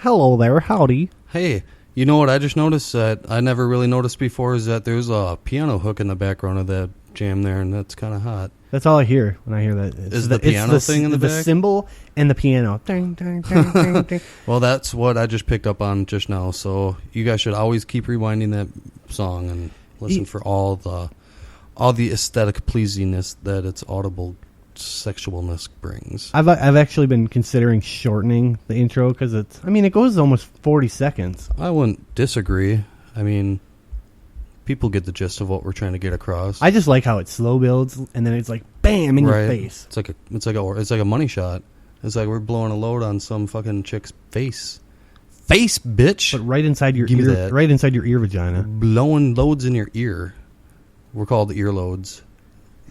Hello there, howdy. Hey, you know what I just noticed that I never really noticed before is that there's a piano hook in the background of that jam there, and that's kind of hot. That's all I hear when I hear that. Is the piano thing in the back? The cymbal and the piano. Ding, ding, ding, ding, ding. Well, that's what I just picked up on just now, so you guys should always keep rewinding that song and listen for all the aesthetic pleasingness that its audible sexualness brings. I've actually been considering shortening the intro because it goes almost 40 seconds. I wouldn't disagree. I mean, people get the gist of what we're trying to get across. I just like how it slow builds and then it's like bam in your face. It's like a money shot. It's like we're blowing a load on some fucking chick's face, bitch. But right inside your ear, right inside your ear vagina. Blowing loads in your ear. We're called earloads.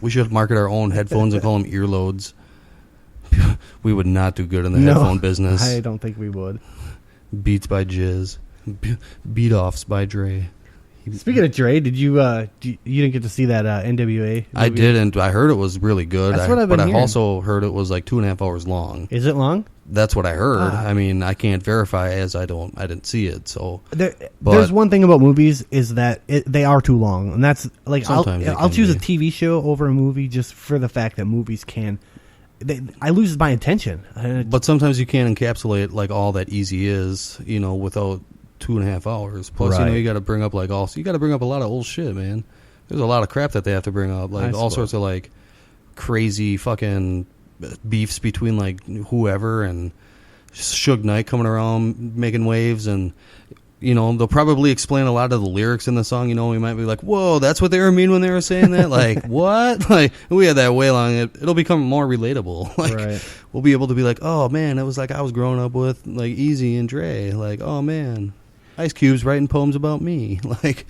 We should market our own headphones and call them earloads. We would not do good in the headphone business. I don't think we would. Beats by Jizz. Beat-offs by Dre. Speaking of Dre, did you didn't get to see that NWA movie? I didn't. I heard it was really good. That's what I've been hearing. I also heard it was like 2.5 hours long. Is it long? That's what I heard. I mean, I can't verify as I didn't see it. So there's one thing about movies is that they are too long, and that's like I'll choose a TV show over a movie just for the fact that movies I lose my attention. But sometimes you can't encapsulate like all that easy is, without 2.5 hours. Plus, you got to bring up you got to bring up a lot of old shit, man. There's a lot of crap that they have to bring up, like all sorts of like crazy fucking beefs between like whoever and Suge Knight coming around making waves, and they'll probably explain a lot of the lyrics in the song. We might be like, whoa, that's what they were mean when they were saying that. Like, what? Like, we had that way long. It'll become more relatable. Like, we'll be able to be like, oh man, it was like I was growing up with like Easy and Dre. Like, oh man, Ice Cube's writing poems about me. Like,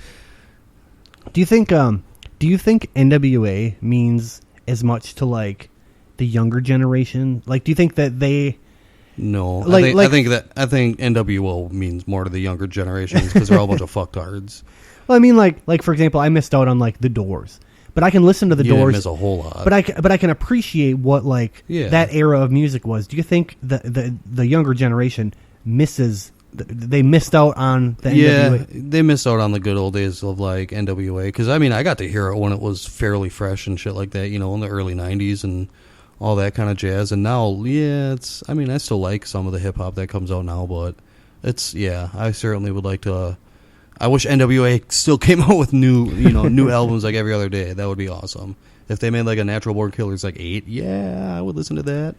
do you think NWA means as much to like the younger generation? Like, do you think that they? No, I think NWO means more to the younger generations because they're all a bunch of fucktards. Well, I mean, like for example, I missed out on like the Doors, but I can listen to the Doors. Didn't miss a whole lot, but I can appreciate what that era of music was. Do you think the younger generation misses? They missed out on the NWA? Yeah, they missed out on the good old days of like NWA because I got to hear it when it was fairly fresh and shit like that, in the early '90s and all that kind of jazz. And now, I still like some of the hip hop that comes out now, but I certainly would like to. I wish NWA still came out with new albums like every other day. That would be awesome. If they made like a Natural Born Killers like 8, I would listen to that.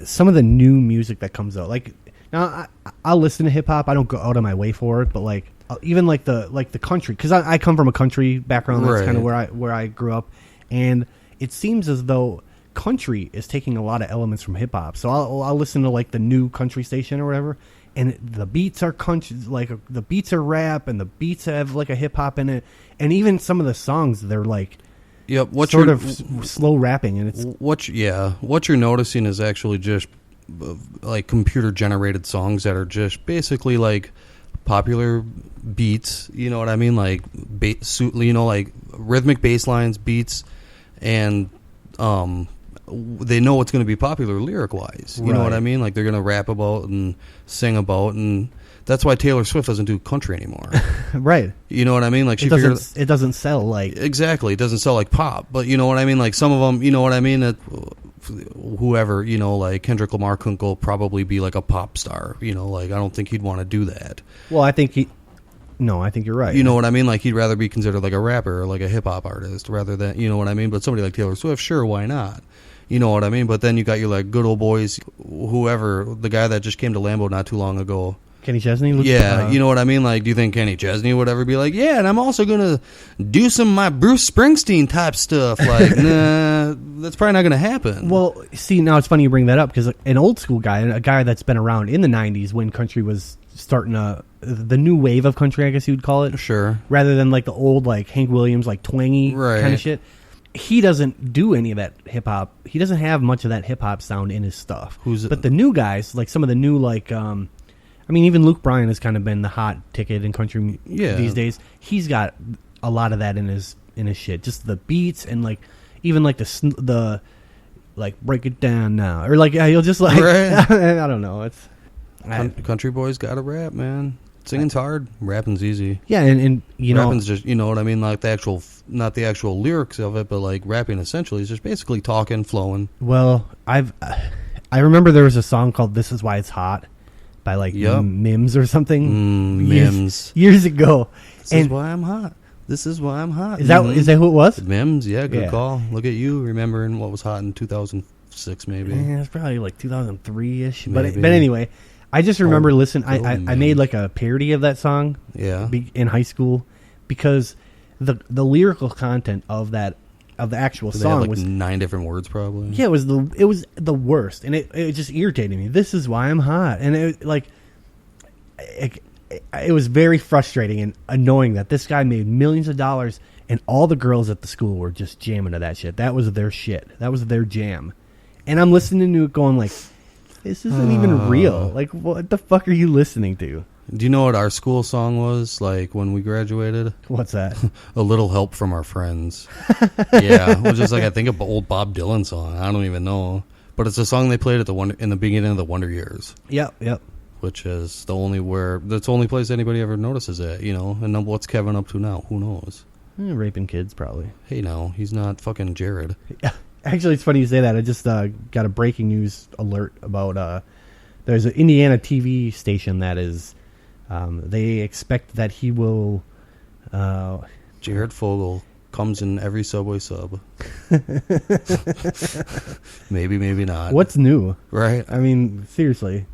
Some of the new music that comes out, like. Now, I'll listen to hip hop. I don't go out of my way for it, but like even like the country, because I come from a country background. That's kind of where I grew up, and it seems as though country is taking a lot of elements from hip hop. So I'll listen to like the new country station or whatever, and the beats are country, like the beats are rap, and the beats have like a hip hop in it, and even some of the songs they're like. Yep, slow rapping, and it's what you're noticing is actually just like computer generated songs that are just basically like popular beats, you know what I mean, like like rhythmic bass lines, beats, and they know what's going to be popular lyric wise, you know what I mean, like they're going to rap about and sing about, and that's why Taylor Swift doesn't do country anymore. Right. You know what I mean? Like it doesn't sell like exactly. It doesn't sell like pop, but you know what I mean. Like some of them, you know what I mean. That whoever, like Kendrick Lamar couldn't go probably be like a pop star. Like I don't think he'd want to do that. Well, I think you're right. You know what I mean? Like he'd rather be considered like a rapper or like a hip hop artist rather than, you know what I mean. But somebody like Taylor Swift, sure, why not? You know what I mean? But then you got your like good old boys, whoever, the guy that just came to Lambeau not too long ago. Kenny Chesney? You know what I mean? Like, do you think Kenny Chesney would ever be like, yeah, and I'm also going to do some of my Bruce Springsteen type stuff? Like, nah, that's probably not going to happen. Well, see, now it's funny you bring that up because an old school guy, a guy that's been around in the 90s when country was starting the new wave of country, I guess you'd call it. Sure. Rather than like the old, like Hank Williams, like twangy kind of shit. He doesn't do any of that hip hop. He doesn't have much of that hip hop sound in his stuff. But the new guys, like some of the new, like, even Luke Bryan has kind of been the hot ticket in country these days. He's got a lot of that in his shit. Just the beats and like even like the like break it down now or like he'll just like I don't know. Country boys got to rap, man. Singing's hard. Rapping's easy. Yeah, and you know, rapping's just, you know what I mean, like the actual, not the actual lyrics of it, but like rapping essentially is just basically talking, flowing. Well, I remember there was a song called "This Is Why It's Hot" by like Mims or something. Mims years ago. This is why I'm hot. This is why I'm hot. Is that who it was? Mims, yeah, good call. Look at you remembering what was hot in 2006, maybe. Yeah, it's probably like 2003-ish. But anyway, I just remember listening. I made like a parody of that song. Yeah. In high school, because the lyrical content of the actual song was 9 different words, probably. Yeah, it was the worst, and it just irritated me. This is why I'm hot, and it was very frustrating and annoying that this guy made millions of dollars and all the girls at the school were just jamming to that shit. That was their shit. That was their jam. And I'm listening to it going like, this isn't even real. Like, what the fuck are you listening to? Do you know what our school song was like when we graduated? What's that? A Little Help from Our Friends. Yeah, it was just like, I think, an old Bob Dylan song. I don't even know. But it's a song they played in the beginning of the Wonder Years. Yep. Which is that's the only place anybody ever notices it, you know. And what's Kevin up to now? Who knows? Raping kids, probably. Hey, no, he's not fucking Jared. Actually, it's funny you say that. I just got a breaking news alert about there's an Indiana TV station that is they expect that he will Jared Fogel comes in every Subway sub. Maybe not. What's new? Right? I mean, seriously.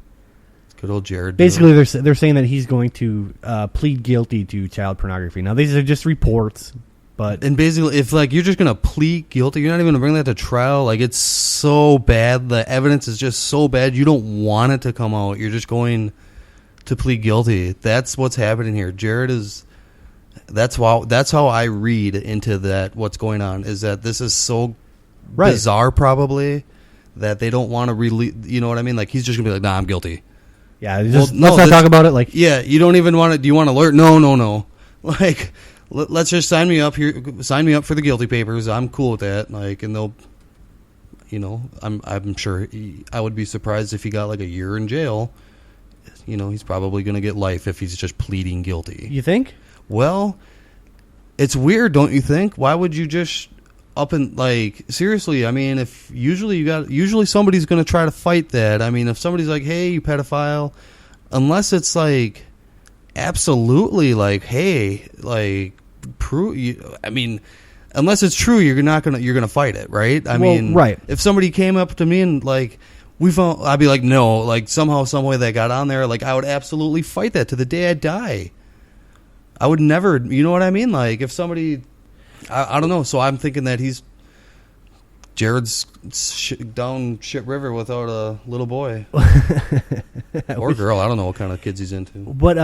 Good old Jared. Basically, they're saying that he's going to plead guilty to child pornography. Now, these are just reports, but... And basically, if like you're just going to plead guilty, you're not even going to bring that to trial. Like, it's so bad. The evidence is just so bad. You don't want it to come out. You're just going to plead guilty. That's what's happening here. Jared is... That's how I read into that. What's going on is that this is so bizarre, probably, that they don't want to release. You know what I mean? Like, he's just gonna be like, "Nah, I'm guilty." Yeah, let's not talk about it. Like, yeah, you don't even want to. Do you want to alert? No. Like, let's just sign me up here. Sign me up for the guilty papers. I'm cool with that. Like, and they'll, you know, I'm sure I would be surprised if he got like a year in jail. You know, he's probably gonna get life if he's just pleading guilty. You think? Well, it's weird, don't you think? Why would you just up and like seriously? I mean, if usually somebody's going to try to fight that. I mean, if somebody's like, "Hey, you pedophile," unless it's like absolutely like, "Hey, like prove you." I mean, unless it's true, you're gonna fight it, right? I mean, right. If somebody came up to me and like I'd be like, no, like somehow, some way that got on there, like I would absolutely fight that to the day I die. I would never, you know what I mean? Like, if somebody, I don't know. So I'm thinking that Jared's down shit river without a little boy. Or girl. I don't know what kind of kids he's into. But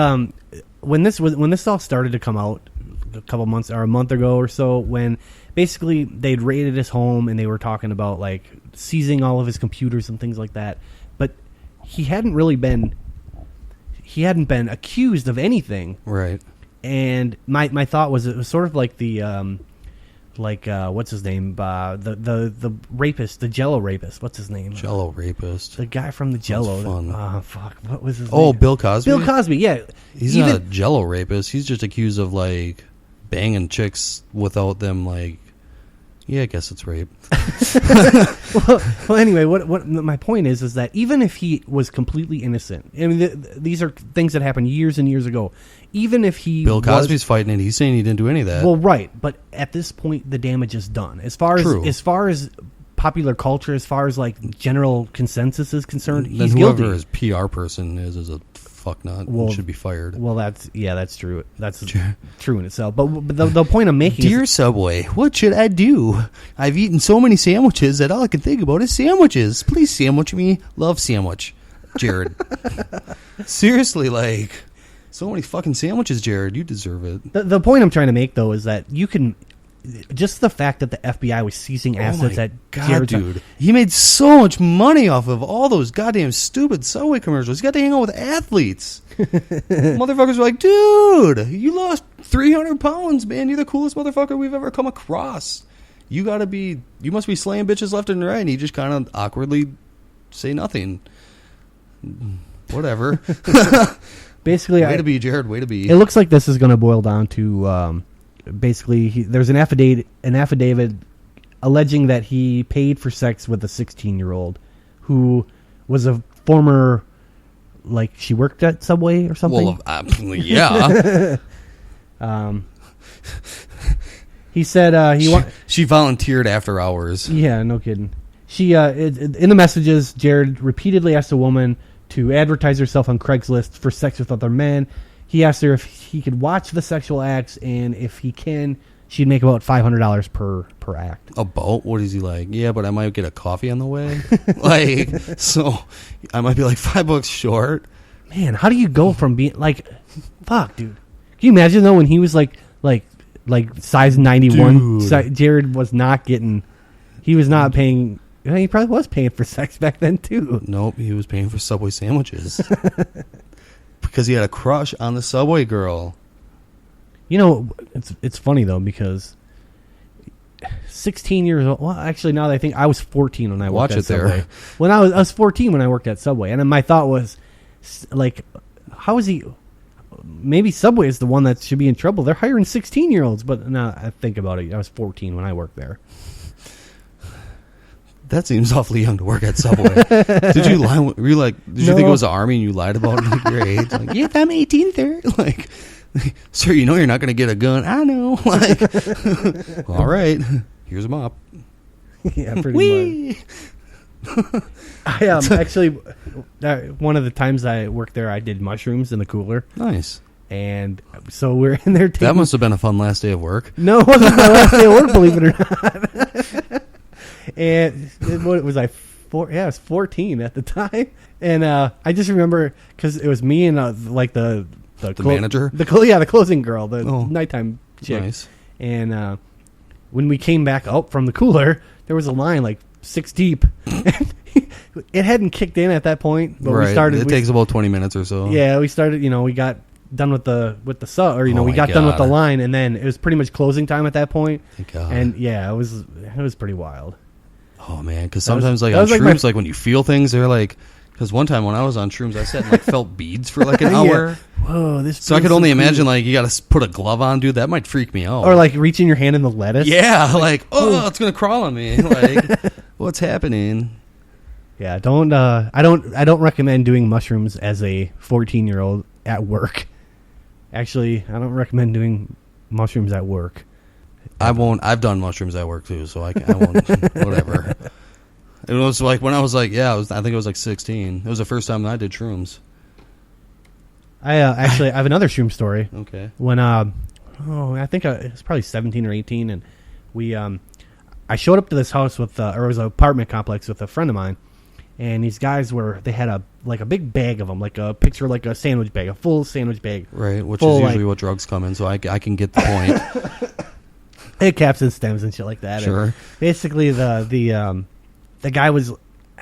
when this all started to come out a couple months or a month ago or so, when basically they'd raided his home and they were talking about like seizing all of his computers and things like that, but he hadn't been accused of anything. Right. And my thought was it was sort of like the what's his name, the rapist, the Jello rapist. What's his name? Jello rapist. The guy from the Jello. Fun. Fuck. What was his name? Oh, Bill Cosby. Bill Cosby. Yeah. He's not a Jello rapist. He's just accused of like banging chicks without them like. Yeah, I guess it's rape. well, anyway, what my point is that even if he was completely innocent, I mean, these are things that happened years and years ago. Even if Bill Cosby's fighting it, he's saying he didn't do any of that. Well, right, but at this point, the damage is done. As far as popular culture, as far as like general consensus is concerned, he's guilty. Whoever his PR person is a fucknut and should be fired. Well, that's true. That's true in itself. But the point I'm making Dear Subway, what should I do? I've eaten so many sandwiches that all I can think about is sandwiches. Please sandwich me. Love sandwich. Jared. Seriously, like, so many fucking sandwiches, Jared. You deserve it. The point I'm trying to make, though, is that you can... Just the fact that the FBI was seizing assets at Jared's... dude. He made so much money off of all those goddamn stupid Subway commercials. He got to hang out with athletes. Motherfuckers were like, dude, you lost 300 pounds, man. You're the coolest motherfucker we've ever come across. You must be slaying bitches left and right. And he just kind of awkwardly say nothing. Whatever. Basically, way to be, Jared. Way to be. It looks like this is going to boil down to basically there's an affidavit alleging that he paid for sex with a 16-year-old who was a former, like, she worked at Subway or something. Well, yeah. He said she volunteered after hours. Yeah, no kidding. She in the messages, Jared repeatedly asked a woman to advertise herself on Craigslist for sex with other men. He asked her if he could watch the sexual acts, and if he can, she'd make about $500 per act. About? What is he like? Yeah, but I might get a coffee on the way. Like, so I might be like $5 short. Man, how do you go from being like, fuck, dude? Can you imagine though when he was like size 91? Jared was not getting. He was not paying. He probably was paying for sex back then too. Nope, he was paying for Subway sandwiches because he had a crush on the Subway girl. You know, it's funny though because 16 years old. Well, actually, now that I think, I was 14 when I worked at Subway. There. When I was 14 when I worked at Subway, and my thought was, like, how is he? Maybe Subway is the one that should be in trouble. They're hiring 16-year-olds, but now I think about it. I was 14 when I worked there. That seems awfully young to work at Subway. Did you lie? Were you like? Did you think it was the army and you lied about your age? Like, yes, I'm 18, sir. Like, sir, you know you're not going to get a gun. I know. Like, all right, here's a mop. Yeah, pretty much. I actually, one of the times I worked there, I did mushrooms in the cooler. Nice. And so we're in there. That must have been a fun last day of work. No, it wasn't my last day of work, believe it or not. And what was I? I was 14 at the time, and I just remember because it was me and the manager, the closing girl, the nighttime chick. Nice. And when we came back up from the cooler, there was a line like 6 deep. It hadn't kicked in at that point, but right. we started. It takes about 20 minutes or so. Yeah, we started. We got done with the sub, or we got done with the line, and then it was pretty much closing time at that point. Thank God. And yeah, it was pretty wild. Oh man, because sometimes on shrooms, like when you feel things, they're like. Because one time when I was on shrooms, I sat and felt beads for like an hour. Yeah. Whoa, so I could only imagine you got to put a glove on, dude. That might freak me out. Or reaching your hand in the lettuce. Yeah, it's gonna crawl on me. Like, what's happening? Yeah, I don't recommend doing mushrooms as a 14-year-old at work. Actually, I don't recommend doing mushrooms at work. I won't. I've done mushrooms at work too, so I won't. Whatever. It was like when I was I think it was 16. It was the first time that I did shrooms. I have another shroom story. Okay. When I think it was probably 17 or 18, and we I showed up to this house with it was an apartment complex with a friend of mine, and these guys they had a big bag of them, like a picture, like a sandwich bag, a full sandwich bag. Right, which is usually what drugs come in, so I can get the point. They had caps and stems and shit like that. Sure. And basically, the guy was, I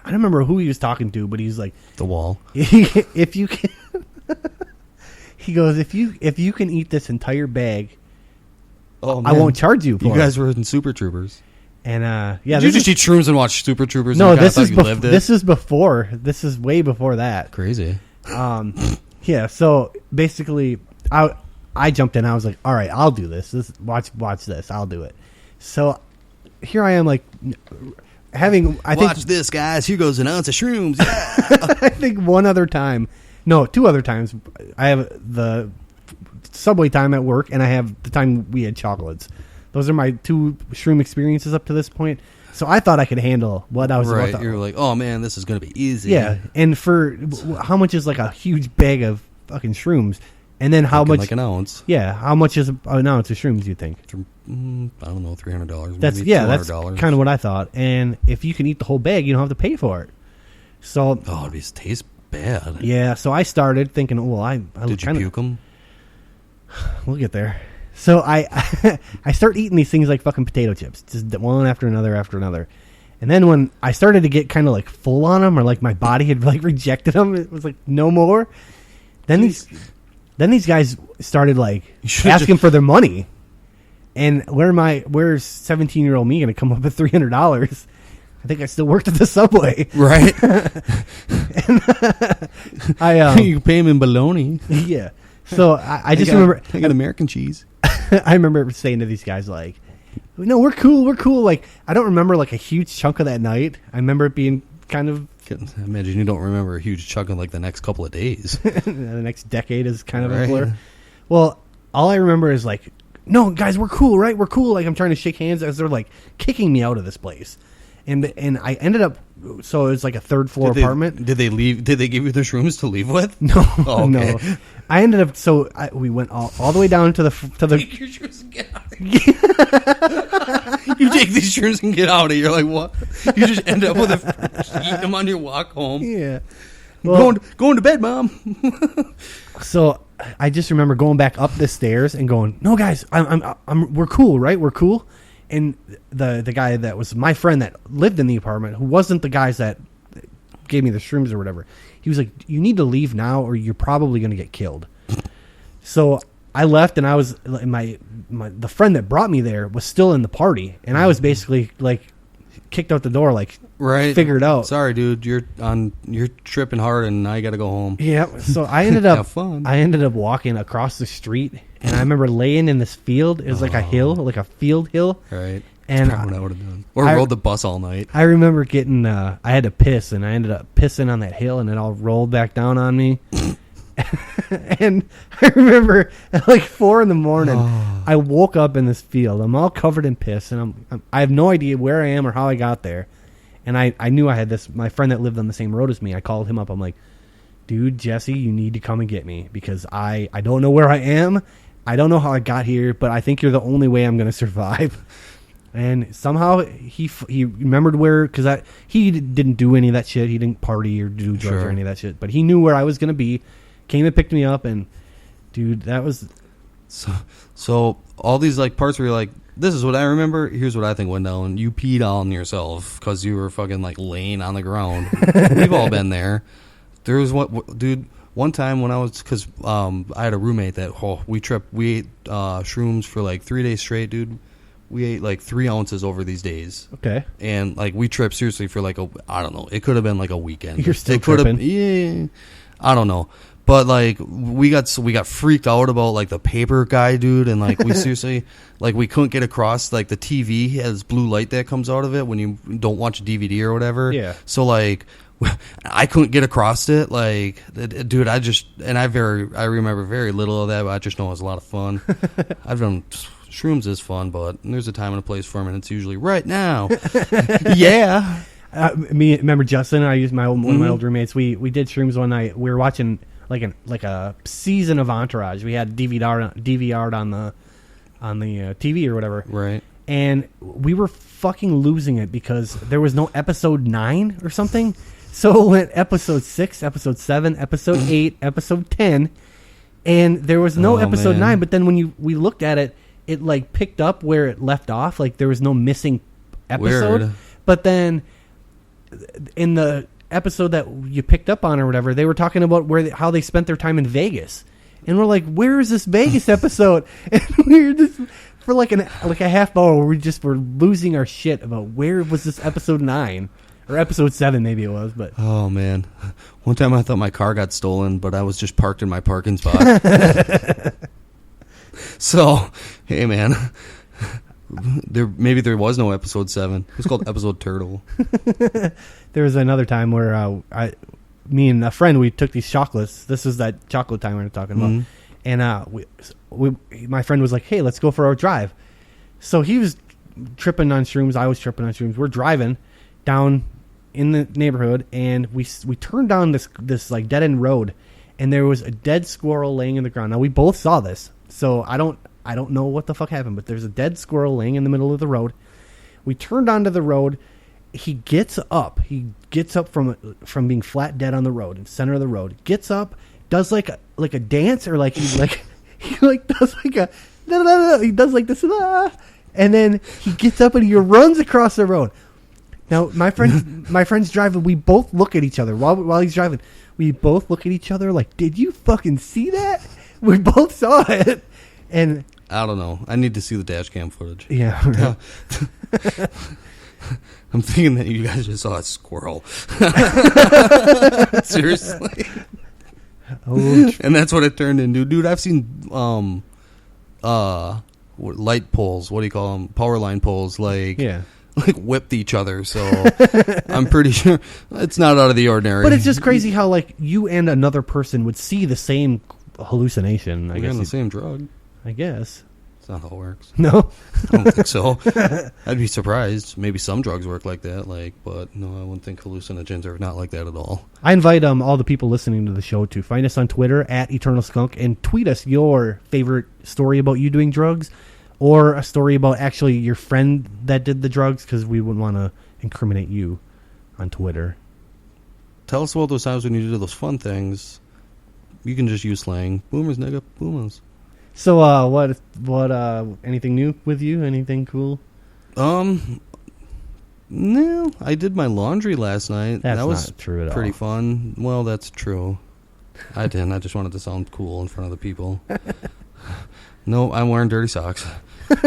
don't remember who he was talking to, but he's like, the wall. If you can, he goes, if you can eat this entire bag, I won't charge you for it. You guys were in Super Troopers. And Did you just eat shrooms and watch Super Troopers? No, this is before. This is way before that. Crazy. Yeah. So basically, I jumped in. I was like, all right, I'll do this. Watch this. I'll do it. So here I am, watch this, guys. Here goes an ounce of shrooms. Yeah. I think two other times. I have the Subway time at work, and I have the time we had chocolates. Those are my 2 shroom experiences up to this point. So I thought I could handle what I was about to. You're like, oh man, this is going to be easy. Yeah, and for how much is a huge bag of fucking shrooms? And then how much? Like an ounce. Yeah, how much is an ounce of shrooms? You think? I don't know, $300. That's $200. That's kind of what I thought. And if you can eat the whole bag, you don't have to pay for it. So it tastes bad. Yeah, so I started thinking, did you puke them? We'll get there. So I start eating these things like fucking potato chips, just one after another. And then when I started to get kind of full on them, or my body had rejected them, it was no more. Then these guys started asking for their money. And where's 17-year-old me going to come up with $300? I think I still worked at the Subway. Right. You pay him in bologna. Yeah. So I just remember I got American cheese. I remember saying to these guys like, "No, we're cool." Like I don't remember like a huge chunk of that night. I remember it being kind of. I imagine you don't remember a huge chunk of like the next couple of days. The next decade is kind of a blur. Well, all I remember is like, "No, guys, we're cool, right? We're cool." Like I'm trying to shake hands as they're like kicking me out of this place, and I ended up. So it was like a third floor apartment. Did they leave? Did they give you the shrooms to leave with? No, oh, okay. No. I ended up. So we went all the way down to the. Take your shrooms and get out of here. You take these shrooms and get out of here. You're like, what? You just end up with eating them on your walk home. Yeah. Well, going to bed, Mom. So I just remember going back up the stairs and going, "No, guys, we're cool, right? We're cool." And the guy that was my friend that lived in the apartment, who wasn't the guys that gave me the shrooms or whatever, he was like, "You need to leave now, or you're probably going to get killed." So I left, and I was the friend that brought me there was still in the party, and I was basically like kicked out the door, like figured out. Sorry, dude, you're tripping hard, and now you got to go home. Yeah. So I ended up have fun. I ended up walking across the street. And I remember laying in this field. It was like a hill, like a field hill. Right. And that's what I would have done. Or rode the bus all night. I remember getting, I had to piss, and I ended up pissing on that hill, and it all rolled back down on me. And I remember at like 4 a.m, I woke up in this field. I'm all covered in piss, and I have no idea where I am or how I got there. And I knew I had my friend that lived on the same road as me. I called him up. I'm like, "Dude, Jesse, you need to come and get me because I don't know where I am. I don't know how I got here, but I think you're the only way I'm going to survive." And somehow he remembered where, because he didn't do any of that shit. He didn't party or do drugs or any of that shit. But he knew where I was going to be, came and picked me up, and dude, that was... So all these like parts where you're like, this is what I remember, here's what I think went down. You peed on yourself because you were fucking like laying on the ground. We've all been there. There was dude... One time when I was, because I had a roommate that we ate shrooms for like 3 days straight, dude. We ate like 3 ounces over these days. Okay. And like we tripped seriously for like I don't know. It could have been like a weekend. You're still tripping? Yeah. I don't know. But like we got freaked out about like the paper guy, dude, and like we seriously like we couldn't get across like the TV has blue light that comes out of it when you don't watch a DVD or whatever. Yeah. So like I couldn't get across it, like, dude. I remember very little of that, but I just know it was a lot of fun. I've done shrooms is fun, but there's a time and a place for them, and it's usually right now. Yeah. Remember Justin? I used one of my old roommates. We did shrooms one night. We were watching like a season of Entourage. We had DVR'd on the TV or whatever. Right. And we were fucking losing it because there was no episode 9 or something. So it went episode 6, episode 7, episode 8, episode 10, and there was no episode 9. But then when we looked at it, it like picked up where it left off. Like there was no missing episode. Weird. But then in the episode that you picked up on or whatever, they were talking about how they spent their time in Vegas, and we're like, "Where is this Vegas episode?" And we were just for like a half hour. We just were losing our shit about where was this episode 9. Or episode 7, maybe it was, but... Oh, man. One time I thought my car got stolen, but I was just parked in my parking spot. So, hey, man. Maybe there was no episode 7. It was called Episode Turtle. There was another time where me and a friend, we took these chocolates. This is that chocolate time we were talking about. And my friend was like, "Hey, let's go for our drive." So he was tripping on shrooms. I was tripping on shrooms. We're driving down in the neighborhood, and we turned down this like dead end road, and there was a dead squirrel laying in the ground. Now we both saw this, so I don't know what the fuck happened, but there's a dead squirrel laying in the middle of the road. We turned onto the road. He gets up from being flat dead on the road in the center of the road. Gets up, does like a dance, or like he does like a he does like this, and then he gets up and he runs across the road. Now, my friend's driving. We both look at each other while he's driving. We both look at each other like, "Did you fucking see that?" We both saw it. And I don't know. I need to see the dash cam footage. Yeah. Right. I'm thinking that you guys just saw a squirrel. Seriously. Oh. And that's what it turned into. Dude, I've seen light poles, what do you call them? Power line poles, like whipped each other. So I'm pretty sure it's not out of the ordinary. But it's just crazy how like you and another person would see the same hallucination. We're on the same drug. I guess. That's not how it works. No? I don't think so. I'd be surprised. Maybe some drugs work like that, but no, I wouldn't think hallucinogens are not like that at all. I invite all the people listening to the show to find us on Twitter at Eternal Skunk and tweet us your favorite story about you doing drugs or a story about actually your friend that did the drugs, because we wouldn't want to incriminate you on Twitter. Tell us about those times when you did those fun things. You can just use slang. Boomers, nigga, boomers. So, what, anything new with you? Anything cool? No, I did my laundry last night. That was not true at all. Pretty fun. Well, that's true. I didn't. I just wanted to sound cool in front of the people. No, I'm wearing dirty socks. Is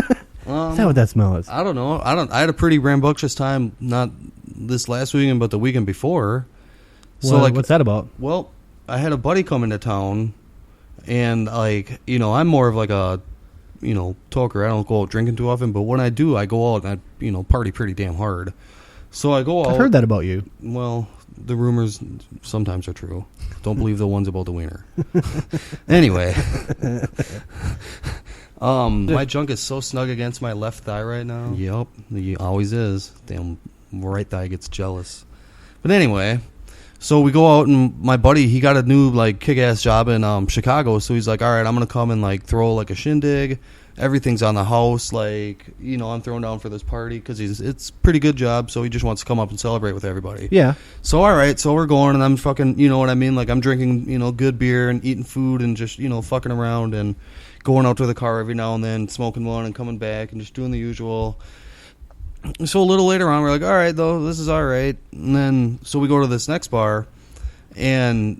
that what that smell is? I don't know. I had a pretty rambunctious time, not this last weekend, but the weekend before. So, what's that about? Well, I had a buddy come into town. And, I'm more of like a, talker. I don't go out drinking too often. But when I do, I go out and I, party pretty damn hard. So I go out. I've heard that about you. Well, the rumors sometimes are true. Don't believe the ones about the wiener. Anyway. My junk is so snug against my left thigh right now. Yep. He always is. Damn right thigh gets jealous. But anyway. So we go out, and my buddy, he got a new, kick-ass job in Chicago. So he's like, all right, I'm going to come and, throw, a shindig. Everything's on the house. I'm throwing down for this party because it's a pretty good job. So he just wants to come up and celebrate with everybody. Yeah. So, all right. So we're going, and I'm fucking, you know what I mean? I'm drinking, good beer and eating food and just, fucking around and going out to the car every now and then, smoking one and coming back and just doing the usual. So a little later on, we're like, all right, though, this is all right. And then, so we go to this next bar, and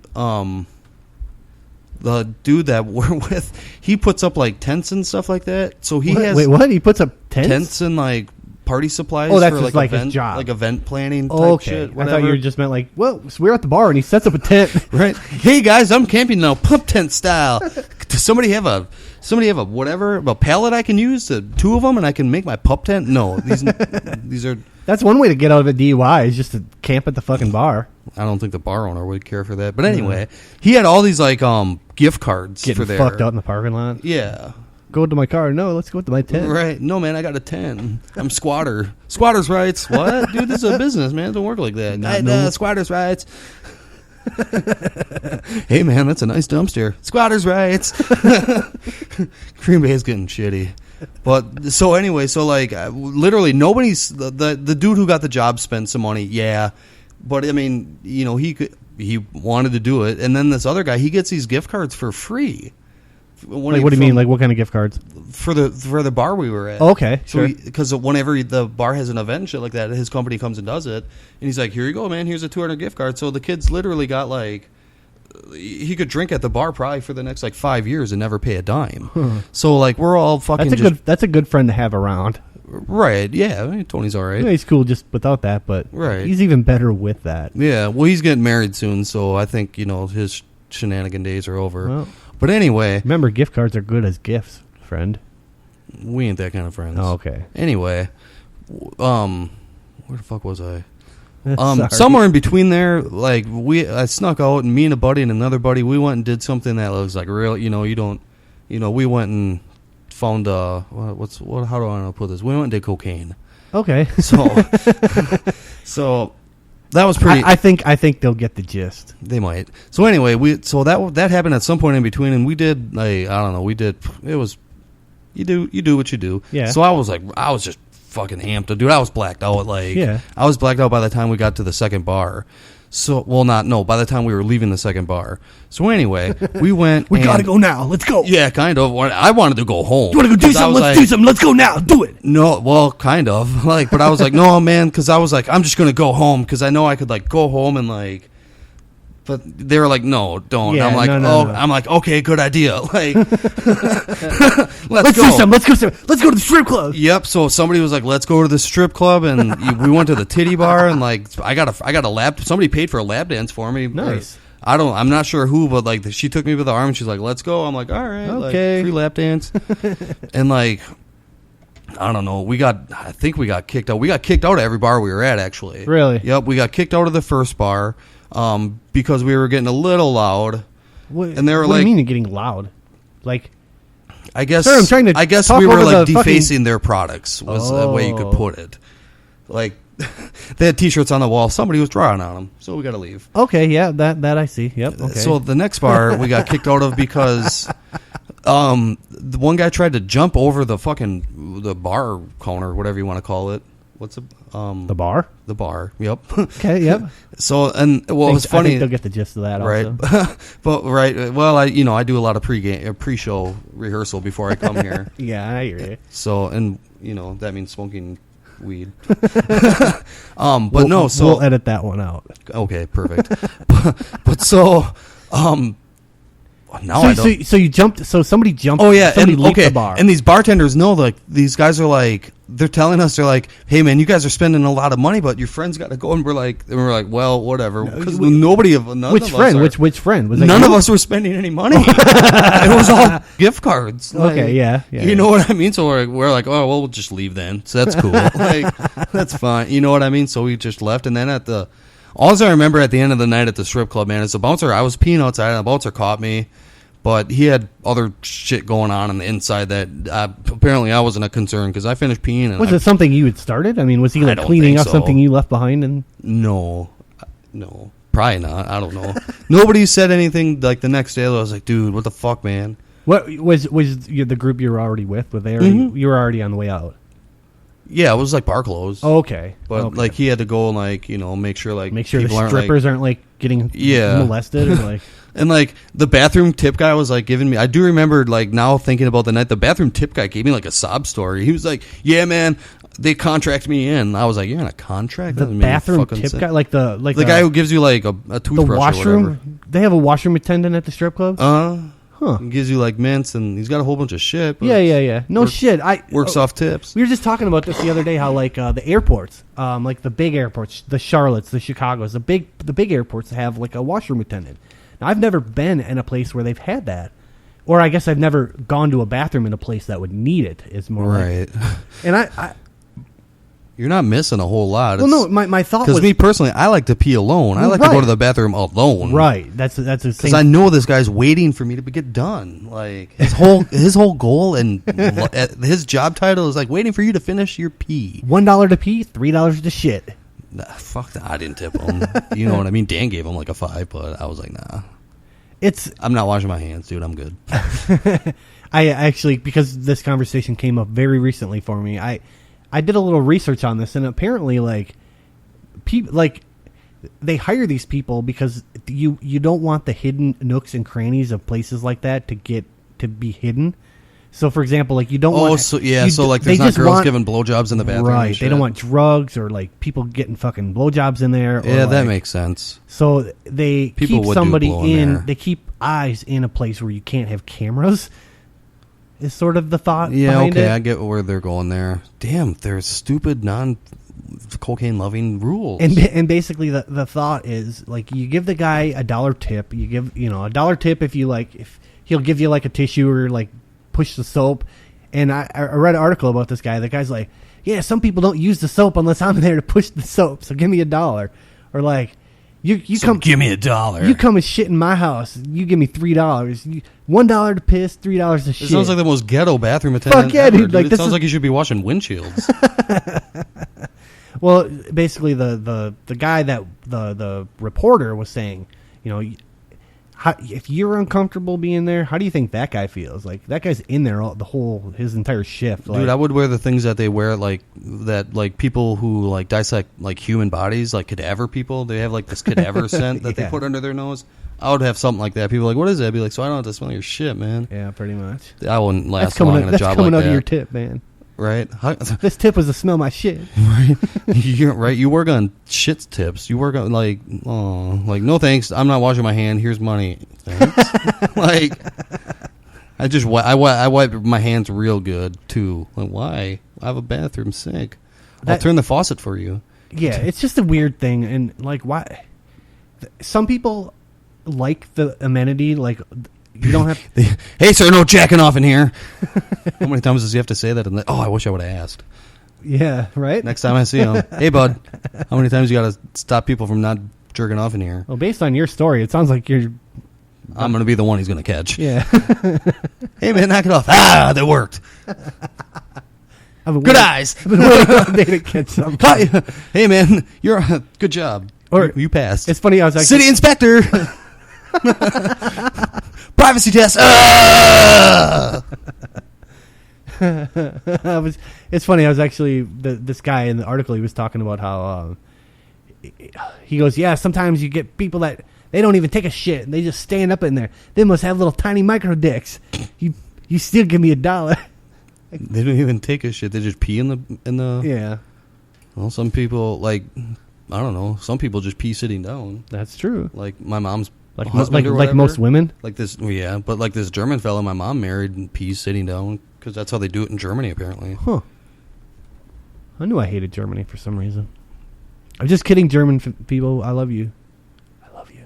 the dude that we're with, he puts up, tents and stuff like that. So he has... Wait, what? He puts up tents? Tents and, party supplies that's for, just, event, his job. Event planning type shit, whatever. I thought you just meant, so we're at the bar, and he sets up a tent. Right. Hey, guys, I'm camping now, pump tent style. Does somebody have a pallet I can use? Two of them, and I can make my pup tent? No, these are... That's one way to get out of a DUI, is just to camp at the fucking bar. I don't think the bar owner would care for that. But anyway, he had all these, gift cards for there. Getting fucked out in the parking lot? Yeah. Go to my car. No, let's go to my tent. Right. No, man, I got a tent. I'm squatter. Squatter's rights. What? Dude, this is a business, man. It don't work like that. Squatter's rights. Hey, man, that's a nice dumpster. Squatter's rights. Green Bay is getting shitty. But so anyway, literally nobody's the dude who got the job spent some money, yeah. But I mean, he wanted to do it, and then this other guy, he gets these gift cards for free. What do you mean? What kind of gift cards? For the bar we were at. Oh, okay, sure. Because whenever the bar has an event and shit like that, his company comes and does it, and he's like, "Here you go, man. Here's a $200 gift card." So the kids literally got he could drink at the bar probably for the next 5 years and never pay a dime. Huh. So we're all fucking. That's a good friend to have around. Right? Yeah, I mean, Tony's all right. Yeah, he's cool just without that, but right. He's even better with that. Yeah. Well, he's getting married soon, so I think his shenanigan days are over. Well, but anyway, remember, gift cards are good as gifts, friend. We ain't that kind of friends. Oh, okay. Anyway, where the fuck was I? Somewhere in between there, I snuck out, and me and a buddy and another buddy, we went and did something that was real. We went and found how do I want to put this? We went and did cocaine. Okay. So that was pretty. I think they'll get the gist. They might. So anyway, that happened at some point in between, and we did I don't know. We did. It was you do what you do. Yeah. So I was just fucking amped, dude. I was blacked out. I was blacked out by the time we got to the second bar. So by the time we were leaving the second bar. So anyway, we went. We gotta go now. Let's go. Yeah, kind of. I wanted to go home. You want to go do something? Let's do something. Let's go now. Do it. No, well, kind of. But I was no, man, because I was I'm just gonna go home because I know I could go home and But they were like, no, don't. Yeah, I'm like, no. I'm like, okay, good idea. Like, let's go. Let's go to the strip club. Yep. So somebody was like, let's go to the strip club, and we went to the titty bar, and like, I got a lap. Somebody paid for a lap dance for me. Nice. I'm not sure who, but like, she took me by the arm, and she's like, let's go. I'm like, all right, okay, like, free lap dance, and like, I don't know. I think we got kicked out. We got kicked out of every bar we were at, actually. Really? Yep. We got kicked out of the first bar. Because we were getting a little loud, and they were what like, do you mean getting loud? Like, I guess, sir, I'm trying to I guess talk we were over like the defacing their products was the way you could put it. Like, they had T-shirts on the wall. Somebody was drawing on them, so we got to leave. Okay, yeah, that I see. Yep. Okay. So the next bar we got kicked out of because the one guy tried to jump over the bar counter, whatever you want to call it. What's the bar? The bar. Yep. Okay. Yep. So and what was funny? I think they'll get the gist of that, right? Also. But right. Well, I do a lot of pre-show rehearsal before I come here. Yeah, I hear you. So and that means smoking weed. But we'll edit that one out. Okay, perfect. but so now so you jumped. So somebody jumped. Oh yeah, somebody and leaped the bar. And these bartenders know, like, these guys are like, they're telling us, they're like, hey man, you guys are spending a lot of money, but your friend's got to go. And we're like, well, whatever, because which friend was none of us were spending any money. It was all gift cards. Okay, yeah, you know what I mean. So we're like, oh well, we'll just leave then. So that's cool. Like, that's fine. You know what I mean. So we just left, and then all I remember at the end of the night at the strip club, man, is the bouncer. I was peeing outside, and the bouncer caught me. But he had other shit going on the inside that apparently I wasn't a concern because I finished peeing. And was it something you had started? I mean, was he like cleaning up something you left behind? And no, probably not. I don't know. Nobody said anything like the next day. I was like, dude, what the fuck, man? What was the group you were already with? Were they already, you were already on the way out? Yeah, it was like bar clothes. Oh, okay. But like he had to go and like, make sure the strippers aren't like getting molested or like. And like the bathroom tip guy was like giving me, I do remember like now thinking about the night, the bathroom tip guy gave me like a sob story. He was like, yeah man, they contract me in. I was like, you're in a contract? The bathroom tip guy, like the guy who gives you like a toothbrush, the washroom, or whatever. They have a washroom attendant at the strip club? He gives you like mints, and he's got a whole bunch of shit. Yeah. Shit. Works off tips. We were just talking about this the other day. How like the airports, like the big airports, the Charlottes, the Chicagos, the big airports have like a washroom attendant. Now I've never been in a place where they've had that, or I guess I've never gone to a bathroom in a place that would need it. Is more right. And you're not missing a whole lot. Well, no, my thought was... Because me, personally, I like to pee alone. I like to go to the bathroom alone. Right. That's the same... Because I know this guy's waiting for me to get done. Like, his whole goal and his job title is, like, waiting for you to finish your pee. $1 to pee, $3 to shit. Nah, fuck that. I didn't tip him. You know what I mean? Dan gave him, like, a 5, but I was like, nah. I'm not washing my hands, dude. I'm good. I actually, because this conversation came up very recently for me, I did a little research on this, and apparently, like, people like they hire these people because you don't want the hidden nooks and crannies of places like that to be hidden. So, for example, like you don't want. So like there's not girls giving blowjobs in the bathroom, right? They don't want drugs or like people getting fucking blowjobs in there. Or yeah, that makes sense. So they keep somebody in. They keep eyes in a place where you can't have cameras. Is sort of the thought. Yeah, behind okay, it. I get where they're going there. Damn, there's stupid non-cocaine loving rules. And basically the thought is like you give the guy $1 tip. You give $1 tip if he'll give you like a tissue or like push the soap. And I read an article about this guy. The guy's like, yeah, some people don't use the soap unless I'm there to push the soap. So give me $1. Or like. You come give me $1. You come and shit in my house. You give me $3. $1 to piss, $3 to shit. It sounds like the most ghetto bathroom attendant. Fuck yeah, ever, dude! Like, it sounds like you should be washing windshields. Well, basically, the guy that the reporter was saying, if you're uncomfortable being there, how do you think that guy feels? Like that guy's in there his entire shift. Dude, I would wear the things that they wear, like people who like dissect like human bodies, like cadaver people. They have like this cadaver scent that they put under their nose. I would have something like that. People are like, what is that? I'd be like, so I don't have to smell your shit, man. Yeah, pretty much. I wouldn't last long in a job like that. That's coming out of your tip, man. Right? This tip was to smell my shit. Right? You're right. You work on shit tips. You work on like no thanks. I'm not washing my hand. Here's money. Thanks. Like I wipe my hands real good too. Like why? I have a bathroom sink. I'll turn the faucet for you. Yeah, it's just a weird thing, and like why? Some people like the amenity, like. You don't have. Hey, sir, no jacking off in here. How many times does he have to say that? And I wish I would have asked. Yeah, right. Next time I see him, hey, bud, how many times you got to stop people from not jerking off in here? Well, based on your story, it sounds like you're. I'm going to be the one he's going to catch. Yeah. Hey, man, knock it off. Ah, that worked. Good eyes. I've been waiting all day to catch something. Hey, man, you're good job. Or you passed. It's funny. I was actually city inspector. Privacy test. It's funny. I was actually this guy in the article. He was talking about how he goes, yeah. Sometimes you get people that they don't even take a shit and they just stand up in there. They must have little tiny micro dicks. You still give me $1. They don't even take a shit. They just pee in the. Yeah. Well, some people I don't know. Some people just pee sitting down. That's true. Like my mom's. Like most women? Like this, yeah, but like this German fellow my mom married and pees sitting down because that's how they do it in Germany, apparently. Huh. I knew I hated Germany for some reason. I'm just kidding, German people. I love you. I love you.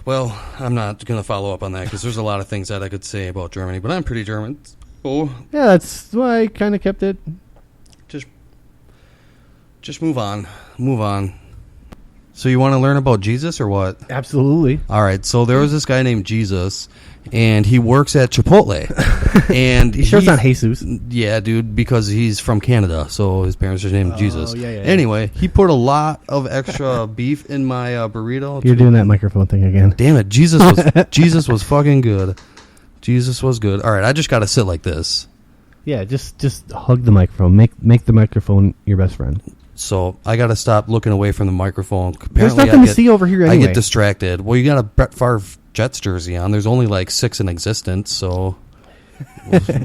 Well, I'm not going to follow up on that because there's a lot of things that I could say about Germany, but I'm pretty German. Oh. Yeah, that's why I kind of kept it. Just move on. Move on. So you want to learn about Jesus or what? Absolutely. All right. So there was this guy named Jesus, and he works at Chipotle. And you sure it's not Jesus? Yeah, dude, because he's from Canada, so his parents are named Jesus. Yeah. Anyway, he put a lot of extra beef in my burrito. You're doing that microphone thing again. Damn it. Jesus was fucking good. Jesus was good. All right, I just got to sit like this. Yeah, just hug the microphone. Make the microphone your best friend. So I got to stop looking away from the microphone. Apparently, there's nothing to see over here anyway. I get distracted. Well, you got a Brett Favre Jets jersey on. There's only like 6 in existence, so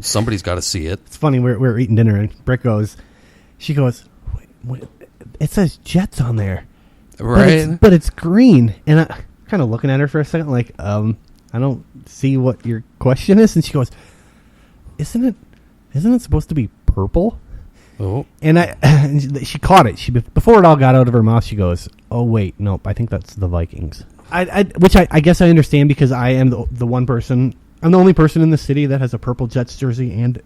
somebody's got to see it. It's funny. We're eating dinner, and Britt goes, wait, it says Jets on there. Right. But it's green. And I kind of looking at her for a second like, I don't see what your question is. And she goes, isn't it supposed to be purple? Oh. And she caught it. Before it all got out of her mouth, she goes, "Oh wait, nope. I think that's the Vikings." Which I guess I understand because I am the one person. I'm the only person in the city that has a purple Jets jersey and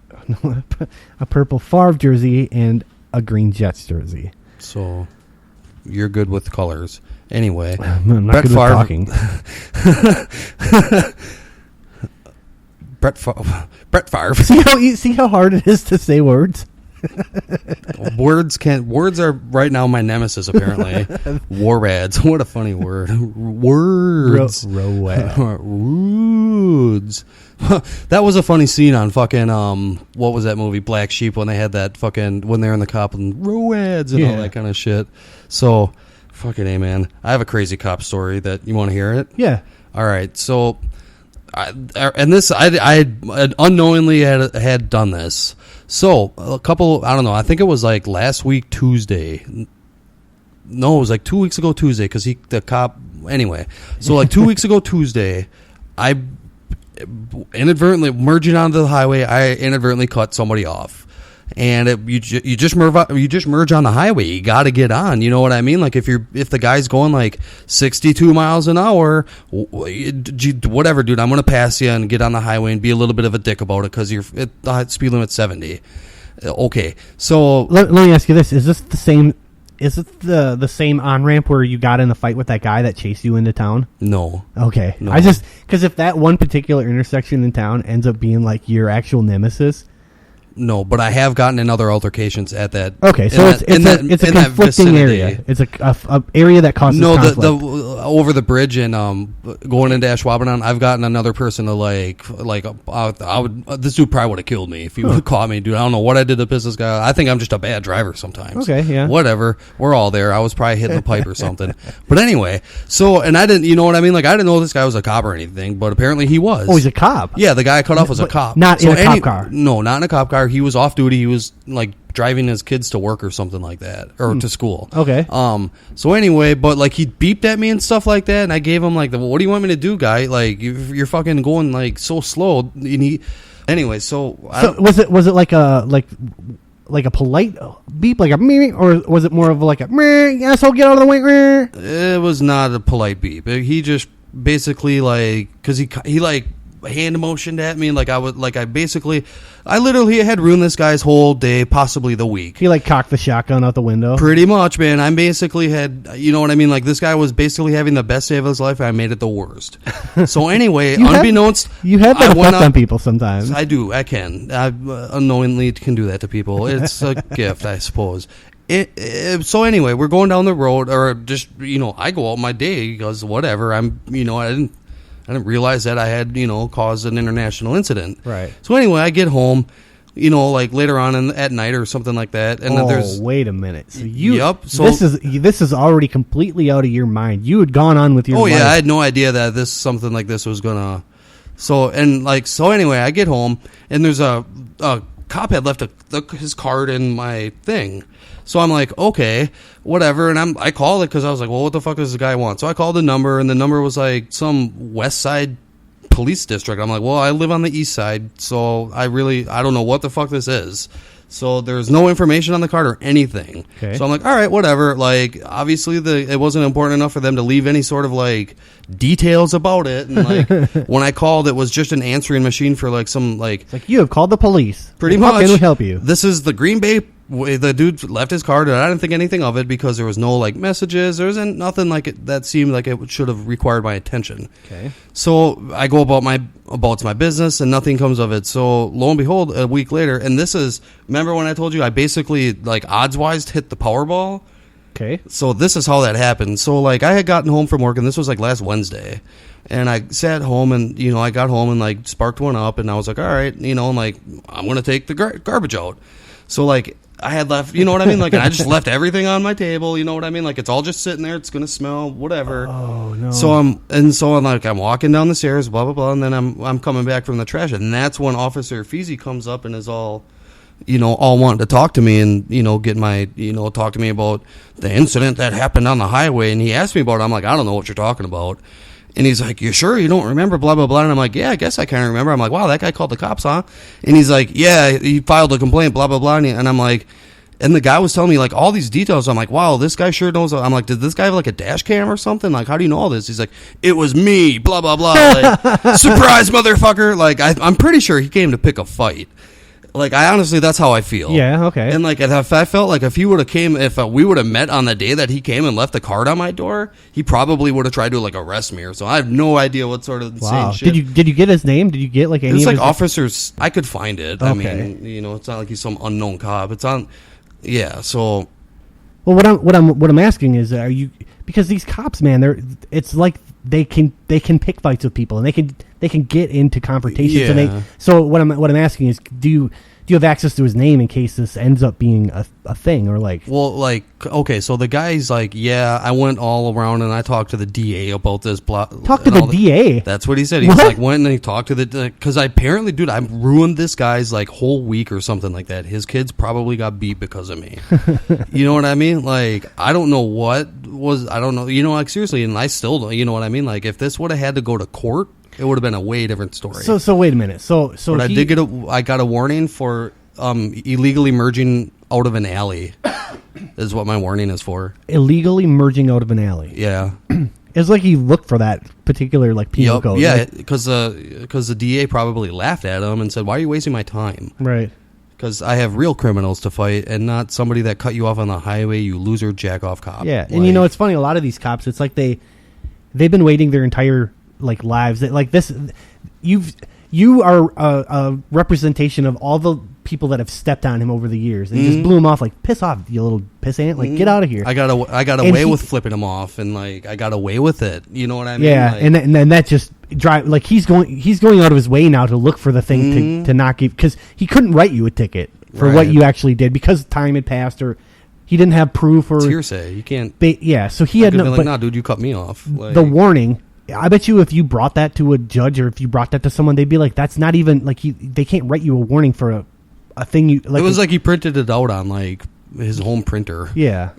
a purple Favre jersey and a green Jets jersey. So you're good with colors, anyway. I'm not good with talking. Brett Favre. See how hard it is to say words. Words are right now my nemesis, apparently. Warrads. What a funny word. Words. Words. That was a funny scene on fucking what was that movie, Black Sheep, when they had that fucking when they're in the cop and Roads and all that kind of shit. So fucking A, man. I have a crazy cop story that you want to hear it? Yeah. All right. So I unknowingly had done this. So a couple, I don't know, I think it was like last week Tuesday. No, it was like 2 weeks ago Tuesday because the cop, anyway. So like 2 weeks ago Tuesday, I inadvertently, merging onto the highway, I inadvertently cut somebody off. And you just merge on the highway. You got to get on. You know what I mean? Like if the guy's going like 62 miles an hour, whatever, dude. I'm gonna pass you and get on the highway and be a little bit of a dick about it because the speed limit's 70. Okay, so let me ask you this: Is this the same? Is it the same on ramp where you got in the fight with that guy that chased you into town? No. Okay, no. Because if that one particular intersection in town ends up being like your actual nemesis. No, but I have gotten in other altercations at that. Okay, so it's a conflicting area. It's a area that causes conflict. over the bridge and going into Ashwaubenon, I've gotten another person to I would this dude probably would have killed me if he would have caught me, dude. I don't know what I did to piss this guy off. I think I'm just a bad driver sometimes. Okay, yeah. Whatever. We're all there. I was probably hitting the pipe or something. But anyway, and I didn't, you know what I mean? Like, I didn't know this guy was a cop or anything, but apparently he was. Oh, he's a cop? Yeah, the guy I cut off was a cop. Not in a cop car? No, not in a cop car. He was off duty. He was, like, driving his kids to work or something like that, or to school. Okay. So anyway, but like he beeped at me and stuff like that, and I gave him like, what do you want me to do, guy? Like you're fucking going like so slow. Anyway, so was it like a polite beep, like a meh, or was it more of like a meh, asshole, get out of the way? Meh? It was not a polite beep. He just basically like, because he like hand motioned at me, like I literally had ruined this guy's whole day, possibly the week. He like cocked the shotgun out the window. Pretty much, man. I basically had, you know what I mean? Like this guy was basically having the best day of his life. I made it the worst. So anyway, unbeknownst, you have that effect on people sometimes. I do. I can. I unknowingly can do that to people. It's a gift, I suppose. So anyway, we're going down the road, or just, I go out my day because whatever. I didn't realize that I had, caused an international incident. Right. So anyway, I get home, like later on at night or something like that. And then there's... wait a minute. So So this is already completely out of your mind. You had gone on with your life. Yeah, I had no idea that something like this was gonna... So anyway, I get home, and there's a cop had left his card in my thing. So I'm like, okay, whatever. And I called it because I was like, well, what the fuck does this guy want? So I called the number, and the number was like some West Side police district. I'm like, well, I live on the East Side, so I don't know what the fuck this is. So there's no information on the card or anything. Okay. So I'm like, all right, whatever. Like, obviously it wasn't important enough for them to leave any sort of like details about it. And like when I called, it was just an answering machine for like some like... It's like, you have called the police. Pretty much. How can we help you? This is the Green Bay... The dude left his card, and I didn't think anything of it because there was no like messages. There wasn't nothing like it that seemed like it should have required my attention. Okay. So I go about my business, and nothing comes of it. So lo and behold, a week later, and this is, remember when I told you I basically like odds wise hit the Powerball? Okay. So this is how that happened. So like I had gotten home from work, and this was like last Wednesday, and I sat home, and I got home and like sparked one up, and I was like, all right, I'm like, I'm gonna take the garbage out. So like I had left, you know what I mean? Like, I just left everything on my table, you know what I mean? Like, it's all just sitting there. It's going to smell, whatever. Oh, no. So I'm walking down the stairs, blah, blah, blah, and then I'm coming back from the trash. And that's when Officer Feezy comes up and is all wanting to talk to me and, get my, talk to me about the incident that happened on the highway. And he asked me about it. I'm like, I don't know what you're talking about. And he's like, you sure you don't remember, blah, blah, blah. And I'm like, yeah, I guess I kind of remember. I'm like, wow, that guy called the cops, huh? And he's like, yeah, he filed a complaint, blah, blah, blah. And I'm like, and the guy was telling me like all these details. I'm like, wow, this guy sure knows. I'm like, did this guy have like a dash cam or something? Like, how do you know all this? He's like, it was me, blah, blah, blah. Like, surprise, motherfucker. Like, I'm pretty sure he came to pick a fight. Like, I honestly, that's how I feel. Yeah, okay. And, like, if I felt like if we would have met on the day that he came and left the card on my door, he probably would have tried to, like, arrest me or so. I have no idea what sort of insane shit. Did you get his name? Did you get, like, any of his... It's, like, officers... I could find it. Okay. I mean, it's not like he's some unknown cop. It's on... Yeah, so... Well, what I'm asking is, are you... Because these cops, man, it's like they can pick fights with people, and they can get into confrontations. Yeah. And so what I'm asking is, do you have access to his name in case this ends up being a thing, or like? Well, like, okay, so the guy's like, yeah, I went all around and I talked to the DA about this. Talk to the DA? That's what he said. He was like, went and he talked to because apparently, dude, I ruined this guy's like whole week or something like that. His kids probably got beat because of me. You know what I mean? Like, I don't know I don't know, like seriously, and I still don't, you know what I mean? Like, if this would have had to go to court, it would have been a way different story. So wait a minute. So but I got a warning for illegally merging out of an alley. Is what my warning is for. Illegally merging out of an alley. Yeah. It's like he looked for that particular like penal code. Yeah, because the DA probably laughed at him and said, "Why are you wasting my time?" Right. Because I have real criminals to fight and not somebody that cut you off on the highway, you loser jack off cop. Yeah, and it's funny. A lot of these cops, it's like they've been waiting their entire like lives. Like this, you've You are a representation of all the people that have stepped on him over the years and just blew him off. Like, piss off, you little pissant! Like, get out of here. I got away with flipping him off, and like I got away with it. You know what I mean? Yeah, like, and then that just drive like he's going out of his way now to look for the thing to not give, because he couldn't write you a ticket for what you actually did because time had passed or he didn't have proof or it's hearsay. You can't. So he had no. Like, nah, dude, you cut me off. Like, the warning. I bet you if you brought that to a judge or if you brought that to someone, they'd be like, "That's not even like they can't write you a warning for a thing you." Like, it was like he printed it out on like his home printer. Yeah,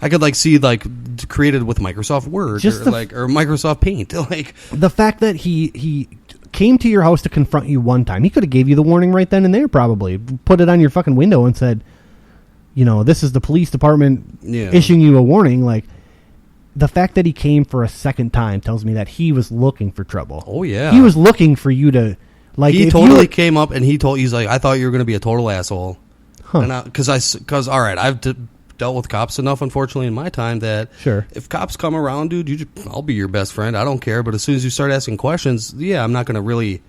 I could like see like created with Microsoft Word or Microsoft Paint. Like the fact that he came to your house to confront you one time, he could have gave you the warning right then and there. Probably put it on your fucking window and said, "This is the police department issuing you a warning." Like. The fact that he came for a second time tells me that he was looking for trouble. Oh, yeah. He was looking for you to, like... He totally came up and he's like, I thought you were going to be a total asshole. Huh. Because, all right, I've dealt with cops enough, unfortunately, in my time that... Sure. If cops come around, dude, I'll be your best friend. I don't care. But as soon as you start asking questions, I'm not going to really...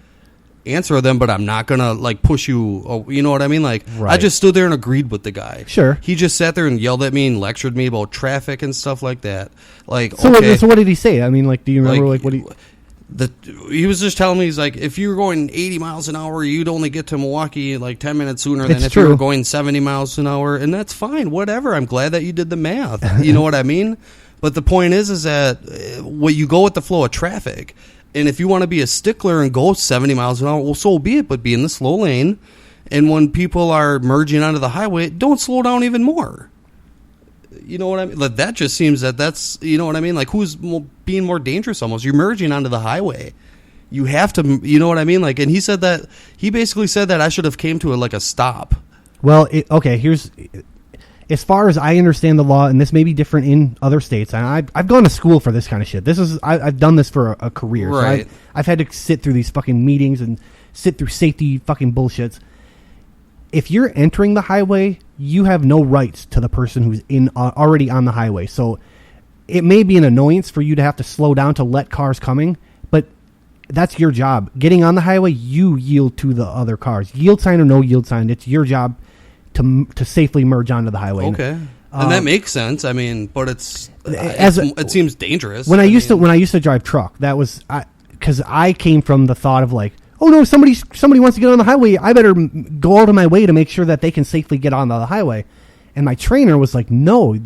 answer them, but I'm not gonna like push you. You know what I mean? Like I just stood there and agreed with the guy. Sure. He just sat there and yelled at me and lectured me about traffic and stuff like that. Like so what did he say? I mean, like, do you remember like what he? He was just telling me, he's like, if you were going 80 miles an hour, you'd only get to Milwaukee like 10 minutes sooner than if you were going 70 miles an hour, and that's fine. Whatever. I'm glad that you did the math. You know what I mean? But the point is that when you go with the flow of traffic. And if you want to be a stickler and go 70 miles an hour, well, so be it, but be in the slow lane. And when people are merging onto the highway, don't slow down even more. You know what I mean? Like, that just seems that's, you know what I mean? Like, who's being more dangerous almost? You're merging onto the highway. You have to, you know what I mean? Like, and he basically said that I should have came to a stop. Well, here's... As far as I understand the law, and this may be different in other states, and I've gone to school for this kind of shit. I've done this for a career. Right. So I've had to sit through these fucking meetings and sit through safety fucking bullshits. If you're entering the highway, you have no rights to the person who's already on the highway. So it may be an annoyance for you to have to slow down to let cars coming, but that's your job. Getting on the highway, you yield to the other cars. Yield sign or no yield sign, it's your job to safely merge onto the highway. Okay. And that makes sense. I mean, but it seems dangerous. When I used to drive truck, that was because I came from the thought of like, oh no, somebody wants to get on the highway. I better go out of my way to make sure that they can safely get onto the highway. And my trainer was like, no,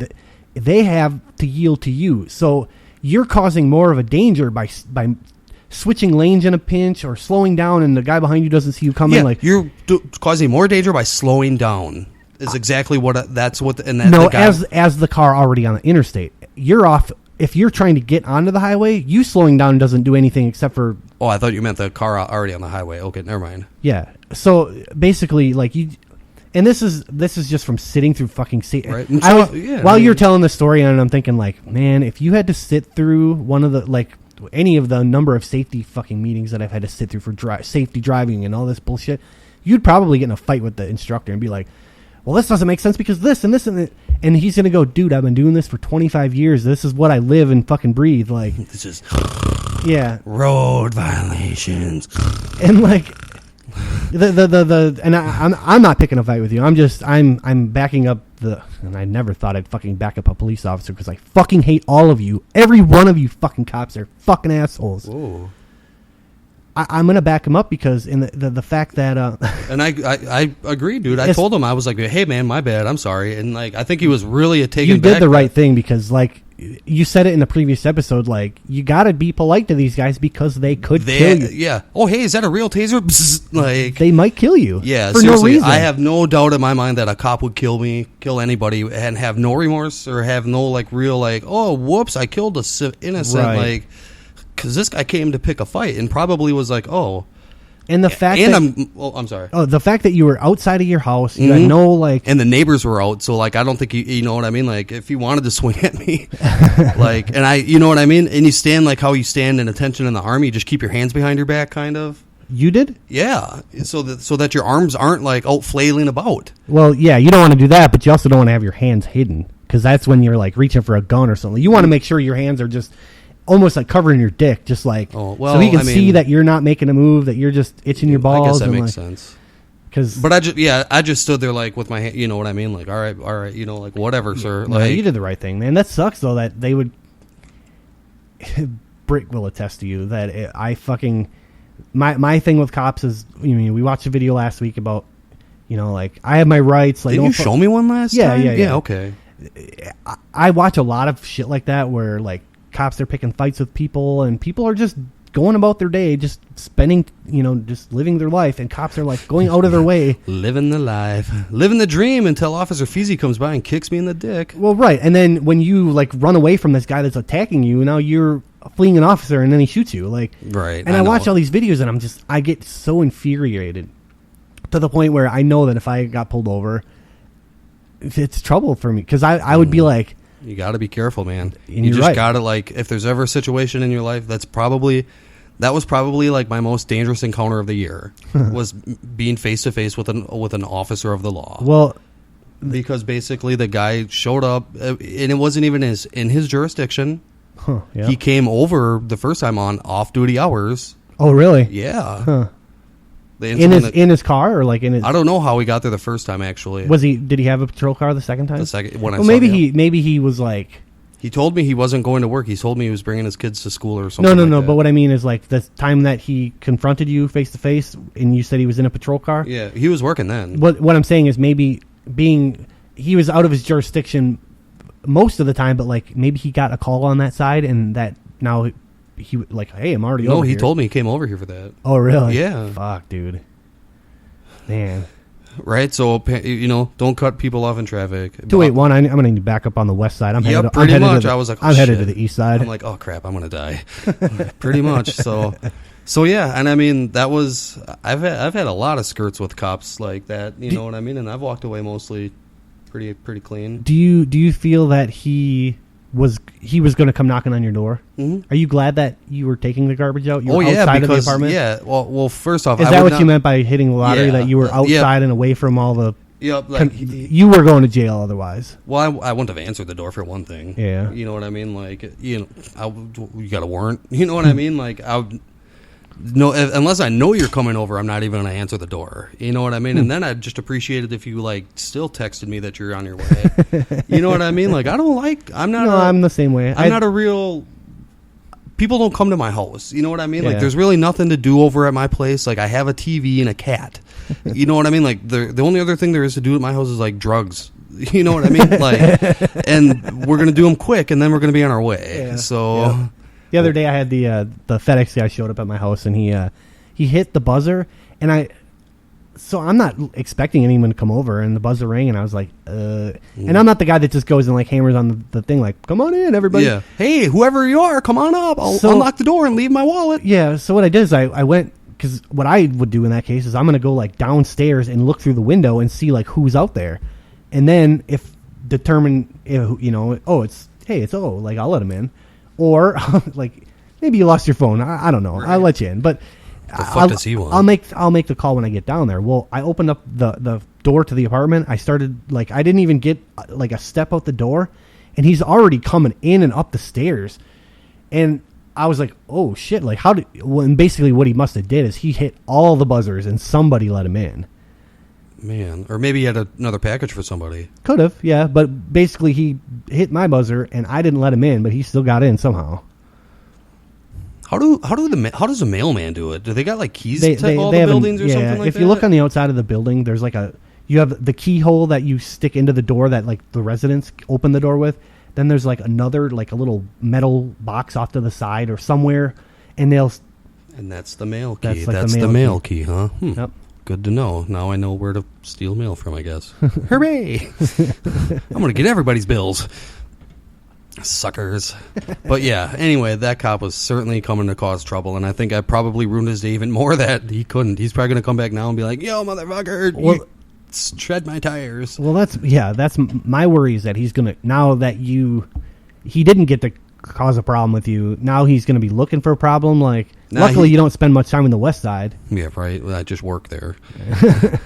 they have to yield to you. So you're causing more of a danger by switching lanes in a pinch or slowing down, and the guy behind you doesn't see you coming. Yeah, like you're causing more danger by slowing down. Is exactly what that's what. And that, no, as the car already on the interstate, you're off. If you're trying to get onto the highway, you slowing down doesn't do anything except for. Oh, I thought you meant the car already on the highway. Okay, never mind. Yeah. So basically, like you. And this is just from sitting through fucking right. While you're telling the story, and I'm thinking like, man, if you had to sit through one of the any of the number of safety fucking meetings that I've had to sit through for safety driving and all this bullshit, you'd probably get in a fight with the instructor and be like, well, this doesn't make sense because this and this and that. And he's going to go, dude, I've been doing this for 25 years. This is what I live and fucking breathe. Like, this is road violations. And like and I'm not picking a fight with you. I'm backing up and I never thought I'd fucking back up a police officer because I fucking hate all of you. Every one of you fucking cops are fucking assholes. Whoa. I'm gonna back him up because in the fact that and I agree, dude. I told him, I was like, hey man, my bad, I'm sorry. And like I think he was really taken back. You did the right thing because like you said it in the previous episode, like you gotta be polite to these guys because they could kill you. Yeah. Oh hey, is that a real taser? Like they might kill you. Yeah, for seriously, no reason. I have no doubt in my mind that a cop would kill me, kill anybody, and have no remorse or have no like real like, oh whoops, I killed a innocent right. Because this guy came to pick a fight and probably was like, oh. And the fact I'm sorry. Oh, the fact that you were outside of your house, you had no like. And the neighbors were out, so like I don't think you know what I mean. Like if he wanted to swing at me, like, and you know what I mean. And you stand like how you stand in attention in the army, you just keep your hands behind your back, kind of. You did? Yeah, so that your arms aren't like out flailing about. Well, yeah, you don't want to do that, but you also don't want to have your hands hidden because that's when you're like reaching for a gun or something. You want to make sure your hands are just almost like covering your dick, just like so he can see that you're not making a move, that you're just itching your balls. I guess that makes sense. But I just stood there like with my hand, you know what I mean? Like, all right, you know, like whatever, sir. No, like you did the right thing, man. That sucks though that they would. Brick will attest to you that I fucking my thing with cops is, you know, we watched a video last week about, you know, like I have my rights. Like, didn't you show me one last time? Yeah. Okay. I watch a lot of shit like that where like cops are picking fights with people and people are just going about their day, just spending, you know, just living their life, and cops are like going out of their way, living the life, living the dream until Officer Feezy comes by and kicks me in the dick. Well, right, and then when you like run away from this guy that's attacking you, now you're fleeing an officer, and then he shoots you, like, right. And I watch all these videos, and I get so infuriated to the point where I know that if I got pulled over, it's trouble for me, because I would be like, you got to be careful, man. You just got to, like, if there's ever a situation in your life, that was probably like my most dangerous encounter of the year, was being face to face with an officer of the law. Well, because basically the guy showed up, and it wasn't even in his jurisdiction. Yeah. He came over the first time on off-duty hours. Oh, really? Yeah. Huh. In his car, or like in his? I don't know how he got there the first time. Actually, did he have a patrol car the second time? The second when maybe he was like. He told me he wasn't going to work. He told me he was bringing his kids to school or something. No. But what I mean is, like, the time that he confronted you face to face, and you said he was in a patrol car. Yeah, he was working then. What I'm saying is, maybe he was out of his jurisdiction most of the time, but like maybe he got a call on that side, and that now he like, hey, I'm already over here. No, he told me he came over here for that. Oh, really? Yeah. Fuck, dude. Man. Right, so, you know, don't cut people off in traffic. 281, I'm going to need to back up on the west side. I'm headed to the east side. I'm like, oh, crap, I'm going to die. Pretty much, so yeah, and I mean, that was, I've had a lot of skirts with cops like that, you know what I mean, and I've walked away mostly pretty clean. Do you feel that he was going to come knocking on your door? Mm-hmm. Are you glad that you were taking the garbage out? You were outside of the apartment? Yeah. Well, first off, is that what you meant by hitting the lottery? That you were outside and away from all the? Yep. Like, you were going to jail otherwise. Well, I wouldn't have answered the door for one thing. Yeah. You know what I mean? Like, you know, you got a warrant. You know what I mean? Like, no, unless I know you're coming over, I'm not even going to answer the door. You know what I mean? And then I'd just appreciate it if you, like, still texted me that you're on your way. You know what I mean? Like, I'm the same way. I'm not a real... People don't come to my house. You know what I mean? Yeah. Like, there's really nothing to do over at my place. Like, I have a TV and a cat. You know what I mean? Like, the only other thing there is to do at my house is, like, drugs. You know what I mean? Like, and we're going to do them quick, and then we're going to be on our way. Yeah. So... Yeah. The other day, I had the FedEx guy showed up at my house, and he hit the buzzer, and so I'm not expecting anyone to come over, and the buzzer rang, and I was like, and I'm not the guy that just goes and like hammers on the thing, like, come on in, everybody. Yeah. Hey, whoever you are, come on up. I'll unlock the door and leave my wallet. Yeah. So what I did is I went, because what I would do in that case is I'm going to go like downstairs and look through the window and see like who's out there, and then determine if, you know, it's O, like I'll let him in. Or like maybe you lost your phone. I don't know. Right. I'll let you in, but the fuck does he want? I'll make the call when I get down there. Well, I opened up the door to the apartment. I started like I didn't even get like a step out the door, and he's already coming in and up the stairs, and I was like, oh shit! Like and basically what he must have did is he hit all the buzzers and somebody let him in. Man, or maybe he had another package for somebody. Could have, yeah. But basically, he hit my buzzer, and I didn't let him in, but he still got in somehow. How does a mailman do it? Do they got like keys to all the buildings or something like that? If you look on the outside of the building, there's like you have the keyhole that you stick into the door that like the residents open the door with. Then there's like another like a little metal box off to the side or somewhere, and that's the mail key. That's the mail key, huh? Yep. Good to know. Now I know where to steal mail from, I guess. Hooray! I'm going to get everybody's bills. Suckers. But yeah, anyway, that cop was certainly coming to cause trouble, and I think I probably ruined his day even more that he couldn't. He's probably going to come back now and be like, yo, motherfucker, you tread my tires. Well, that's my worry is that he's going to, now that he didn't get to cause a problem with you, now he's going to be looking for a problem. Like, luckily you don't spend much time in the west side. Yeah, right. Well, I just work there.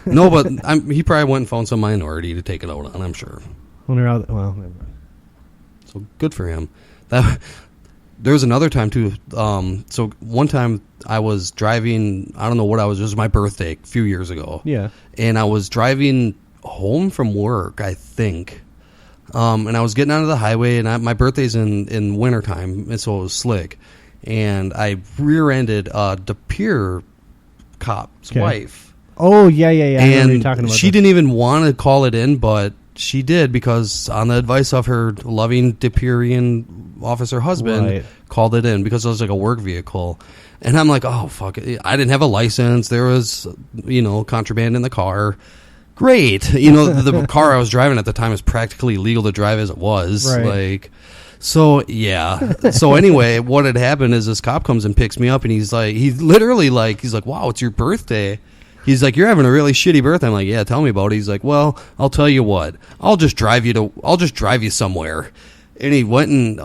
No, but he probably went and found some minority to take it out on, I'm sure. When they're out, well, never mind. So good for him. there's another time too. So one time I was driving. I don't know what I was. It was my birthday a few years ago. Yeah. And I was driving home from work, I think. And I was getting onto the highway, and my birthday's in wintertime, and so it was slick. And I rear-ended a De Pere cop's wife. Oh, yeah. And you're talking about she didn't even want to call it in, but she did, because on the advice of her loving De Perean officer husband, called it in because it was like a work vehicle. And I'm like, oh, fuck it. I didn't have a license. There was, contraband in the car. Great. The car I was driving at the time was practically legal to drive as it was. Right. So, yeah. So, anyway, what had happened is this cop comes and picks me up, and he's like, wow, it's your birthday. He's like, you're having a really shitty birthday. I'm like, yeah, tell me about it. He's like, well, I'll tell you what. I'll just drive you somewhere. And he went and,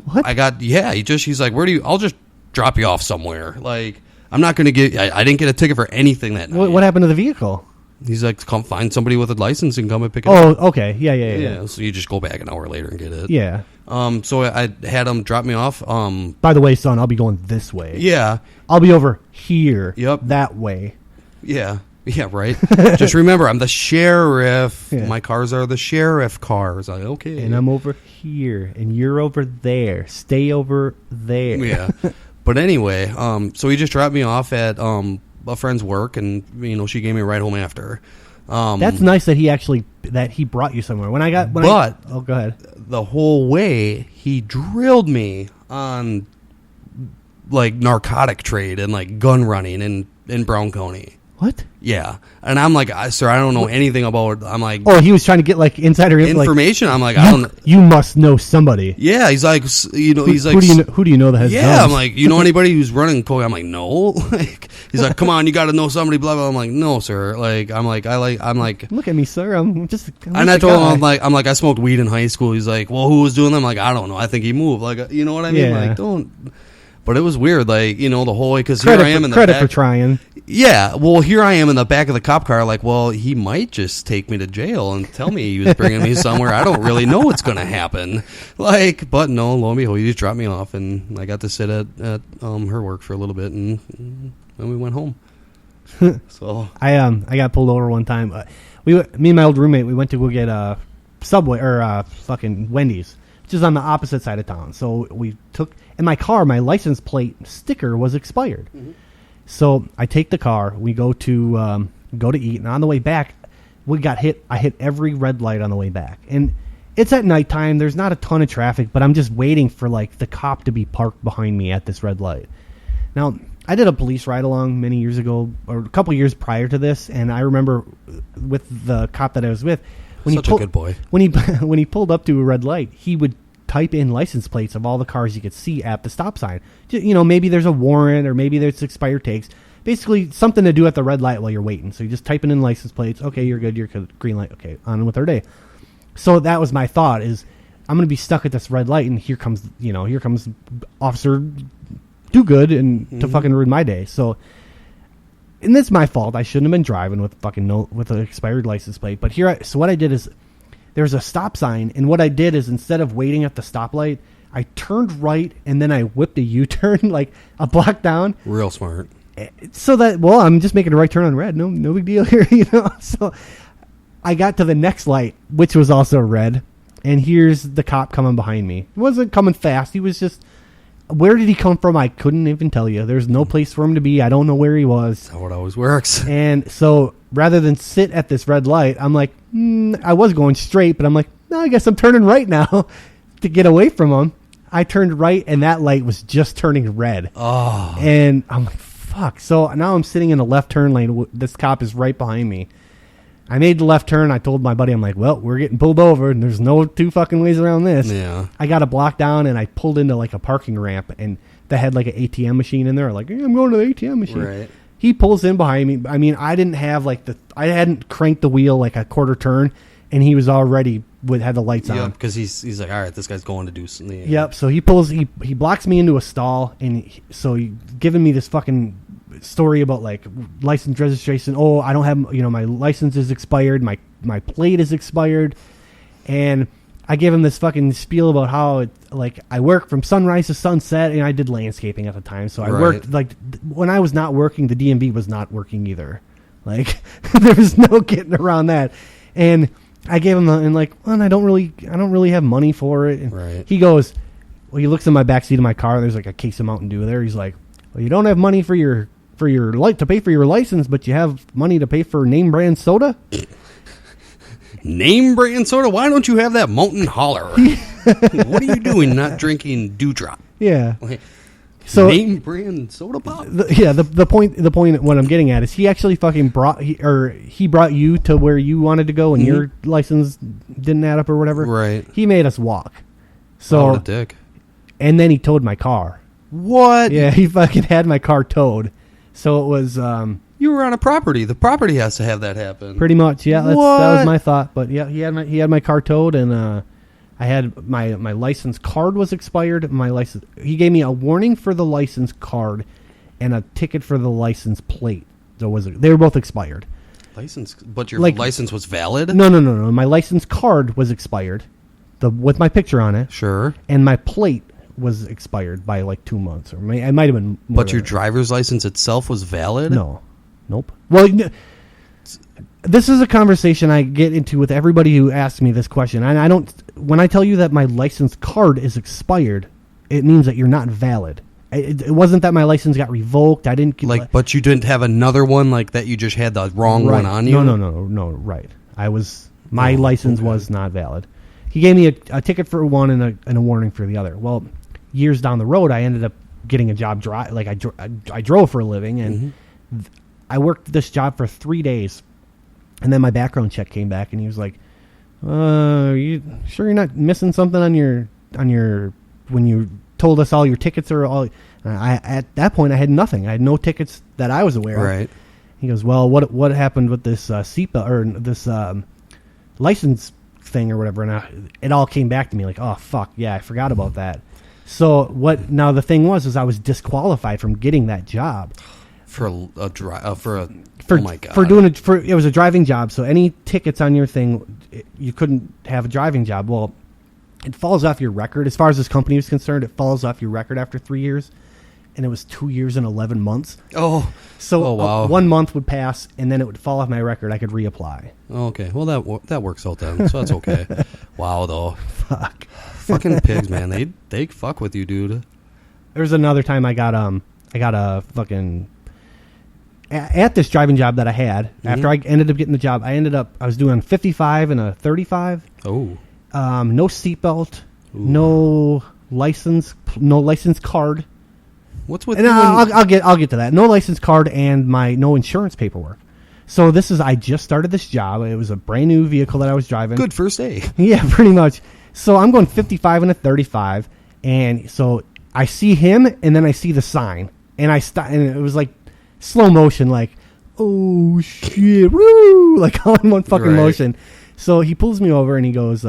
what? He's like, I'll just drop you off somewhere. Like, I'm not going to I didn't get a ticket for anything that night. What happened to the vehicle? He's like, come find somebody with a license and come and pick it up. Oh, okay. Yeah. So you just go back an hour later and get it. Yeah. So I had him drop me off. By the way, son, I'll be going this way. Yeah. I'll be over here. Yep. That way. Yeah. Yeah, right. Just remember, I'm the sheriff. Yeah. My cars are the sheriff cars. Okay. And I'm over here, and you're over there. Stay over there. Yeah. But anyway, so he just dropped me off at a friend's work, and she gave me a ride home after. That's nice that he brought you somewhere. Oh, go ahead. The whole way he drilled me on like narcotic trade and like gun running in Brown County. What? Yeah. And I'm like, sir, I don't know anything about. I'm like, oh, he was trying to get like insider information. Like, I'm like, I don't. You must know somebody. Yeah. He's like, he's like, who do you know that has? Yeah. Guns? I'm like, anybody who's running coke? I'm like, no. Like, he's like, come on, you got to know somebody. Blah blah. I'm like, no, sir. Like, I'm like, look at me, sir. I'm just. And I told him, I'm like, I smoked weed in high school. He's like, well, who was doing that? I'm like, I don't know. I think he moved. Like, you know what I mean? Yeah. Like, don't. But it was weird, like, the whole way, because here I am in the back. Credit for trying. Yeah, well, here I am in the back of the cop car, like, well, he might just take me to jail and tell me he was bringing me somewhere. I don't really know what's going to happen. Like, but no, lo and behold, he just dropped me off, and I got to sit at her work for a little bit, and then we went home. So I got pulled over one time. Me and my old roommate, we went to go get Subway or fucking Wendy's, which is on the opposite side of town. So we took. In my car, my license plate sticker was expired. Mm-hmm. So I take the car. We go to eat, and on the way back, I hit every red light on the way back, and it's at nighttime. There's not a ton of traffic, but I'm just waiting for like the cop to be parked behind me at this red light. Now, I did a police ride along many years ago, or a couple years prior to this, and I remember with the cop that I was with, a good boy. When he pulled up to a red light, he would type in license plates of all the cars you could see at the stop sign. Maybe there's a warrant, or maybe there's expired takes. Basically, something to do at the red light while you're waiting. So you just typing in license plates. Okay, you're good. You're good. Green light. Okay, on with our day. So that was my thought: is I'm going to be stuck at this red light, and here comes Officer Do Good and to fucking ruin my day. So, and that's my fault. I shouldn't have been driving with with an expired license plate. But so what I did is, there's a stop sign, and what I did is, instead of waiting at the stoplight, I turned right, and then I whipped a U-turn like a block down. Real smart. So that, well, I'm just making a right turn on red. No big deal here, So I got to the next light, which was also red, and here's the cop coming behind me. He wasn't coming fast. He was just, where did he come from? I couldn't even tell you. There's no place for him to be. I don't know where he was. That's how it always works. And so rather than sit at this red light, I'm like, I was going straight, but I'm like, no, I guess I'm turning right now to get away from him. I turned right, and that light was just turning red. Oh. And I'm like, fuck. So now I'm sitting in the left turn lane. This cop is right behind me. I made the left turn. I told my buddy, I'm like, well, we're getting pulled over, and there's no two fucking ways around this. Yeah. I got a block down, and I pulled into like a parking ramp, and they had like an ATM machine in there. Like, hey, I'm going to the ATM machine. Right. He pulls in behind me. I mean, I didn't have I hadn't cranked the wheel like a quarter turn, and he was already had the lights on. Yeah, because he's like, all right, this guy's going to do something. Yeah. Yep. So he blocks me into a stall, and he's giving me this fucking story about like license registration. Oh, I don't have, my license is expired. My plate is expired. And I gave him this fucking spiel about how I work from sunrise to sunset, and I did landscaping at the time. So I worked when I was not working, the DMV was not working either. Like there was no getting around that. And I gave him well, I don't really have money for it. And he goes, well, he looks in my backseat of my car. There's like a case of Mountain Dew there. He's like, well, you don't have money to pay for your license, but you have money to pay for name brand soda. Name brand soda? Why don't you have that Mountain Holler? What are you doing not drinking Dewdrop? Yeah. So name brand soda pop? The point what I'm getting at is he actually fucking brought you to where you wanted to go and your license didn't add up or whatever. Right. He made us walk. So what a dick. And then he towed my car. What? Yeah, he fucking had my car towed. So it was you were on a property. The property has to have that happen. Pretty much, yeah. That was my thought. But yeah, he had my car towed, and I had my license card was expired. He gave me a warning for the license card and a ticket for the license plate. So they were both expired. But your license was valid? No. My license card was expired, with my picture on it. Sure. And my plate was expired by 2 months, or it might have been more. But your driver's license itself was valid? No. Nope. Well, this is a conversation I get into with everybody who asks me this question. And I don't. When I tell you that my license card is expired, it means that you're not valid. It wasn't that my license got revoked. I didn't but you didn't have another one that you just had the wrong one on you. No. Right. My license was not valid. He gave me a ticket for one and a warning for the other. Well, years down the road, I ended up getting a job. I drove for a living, and I worked this job for 3 days, and then my background check came back, and he was like, "You sure you're not missing something on your when you told us all your tickets are all?" At that point, I had nothing. I had no tickets that I was aware of. Right. He goes, "Well, what happened with this SEPA or this license thing or whatever?" And it all came back to me like, "Oh fuck, yeah, I forgot about that." So now the thing was I was disqualified from getting that job. Oh my god! It was a driving job, so any tickets on your thing, you couldn't have a driving job. Well, it falls off your record as far as this company is concerned. It falls off your record after 3 years, and it was 2 years and 11 months. Oh, so wow. 1 month would pass, and then it would fall off my record. I could reapply. Okay, well that works out then, so that's okay. Wow, though, fuck, fucking pigs, man. They fuck with you, dude. There was another time I got a fucking. At this driving job that I had, after I ended up getting the job, I was doing 55 and a 35. Oh. No seatbelt, no license card. What's with? And I'll get to that. No license card and no insurance paperwork. So I just started this job. It was a brand new vehicle that I was driving. Good first day. Yeah, pretty much. So I'm going 55 and a 35, and so I see him, and then I see the sign, and I stop, and it was like slow motion, like, oh shit, woo, like all in one fucking motion. So he pulls me over and he goes,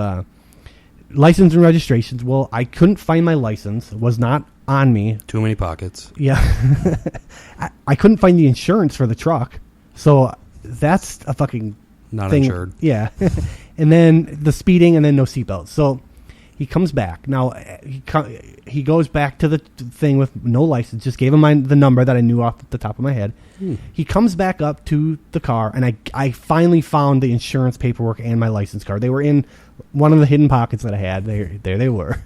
license and registrations. Well, I couldn't find my license. It was not on me. Too many pockets. Yeah. I couldn't find the insurance for the truck. So that's a fucking not thing. Insured. Yeah. And then the speeding and then no seatbelt. So he comes back. Now, he goes back to the thing with no license. Just gave him the number that I knew off the top of my head. He comes back up to the car, and I finally found the insurance paperwork and my license card. They were in one of the hidden pockets that I had. There they were.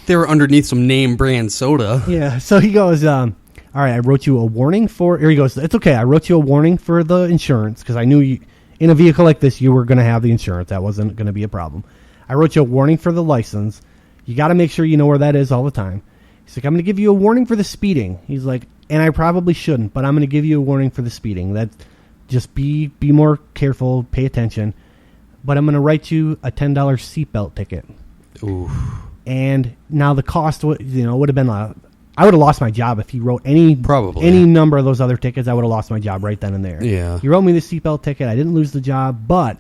They were underneath some name brand soda. Yeah. So he goes, all right, I wrote you a warning for... Here he goes, it's okay. I wrote you a warning for the insurance because I knew in a vehicle like this, you were going to have the insurance. That wasn't going to be a problem. I wrote you a warning for the license. You got to make sure you know where that is all the time. He's like, I'm going to give you a warning for the speeding. He's like, and I probably shouldn't, but I'm going to give you a warning for the speeding. That just be more careful, pay attention. But I'm going to write you a $10 seatbelt ticket. Ooh. And now the cost would have been I would have lost my job if he wrote any number of those other tickets. I would have lost my job right then and there. Yeah. He wrote me the seatbelt ticket. I didn't lose the job, but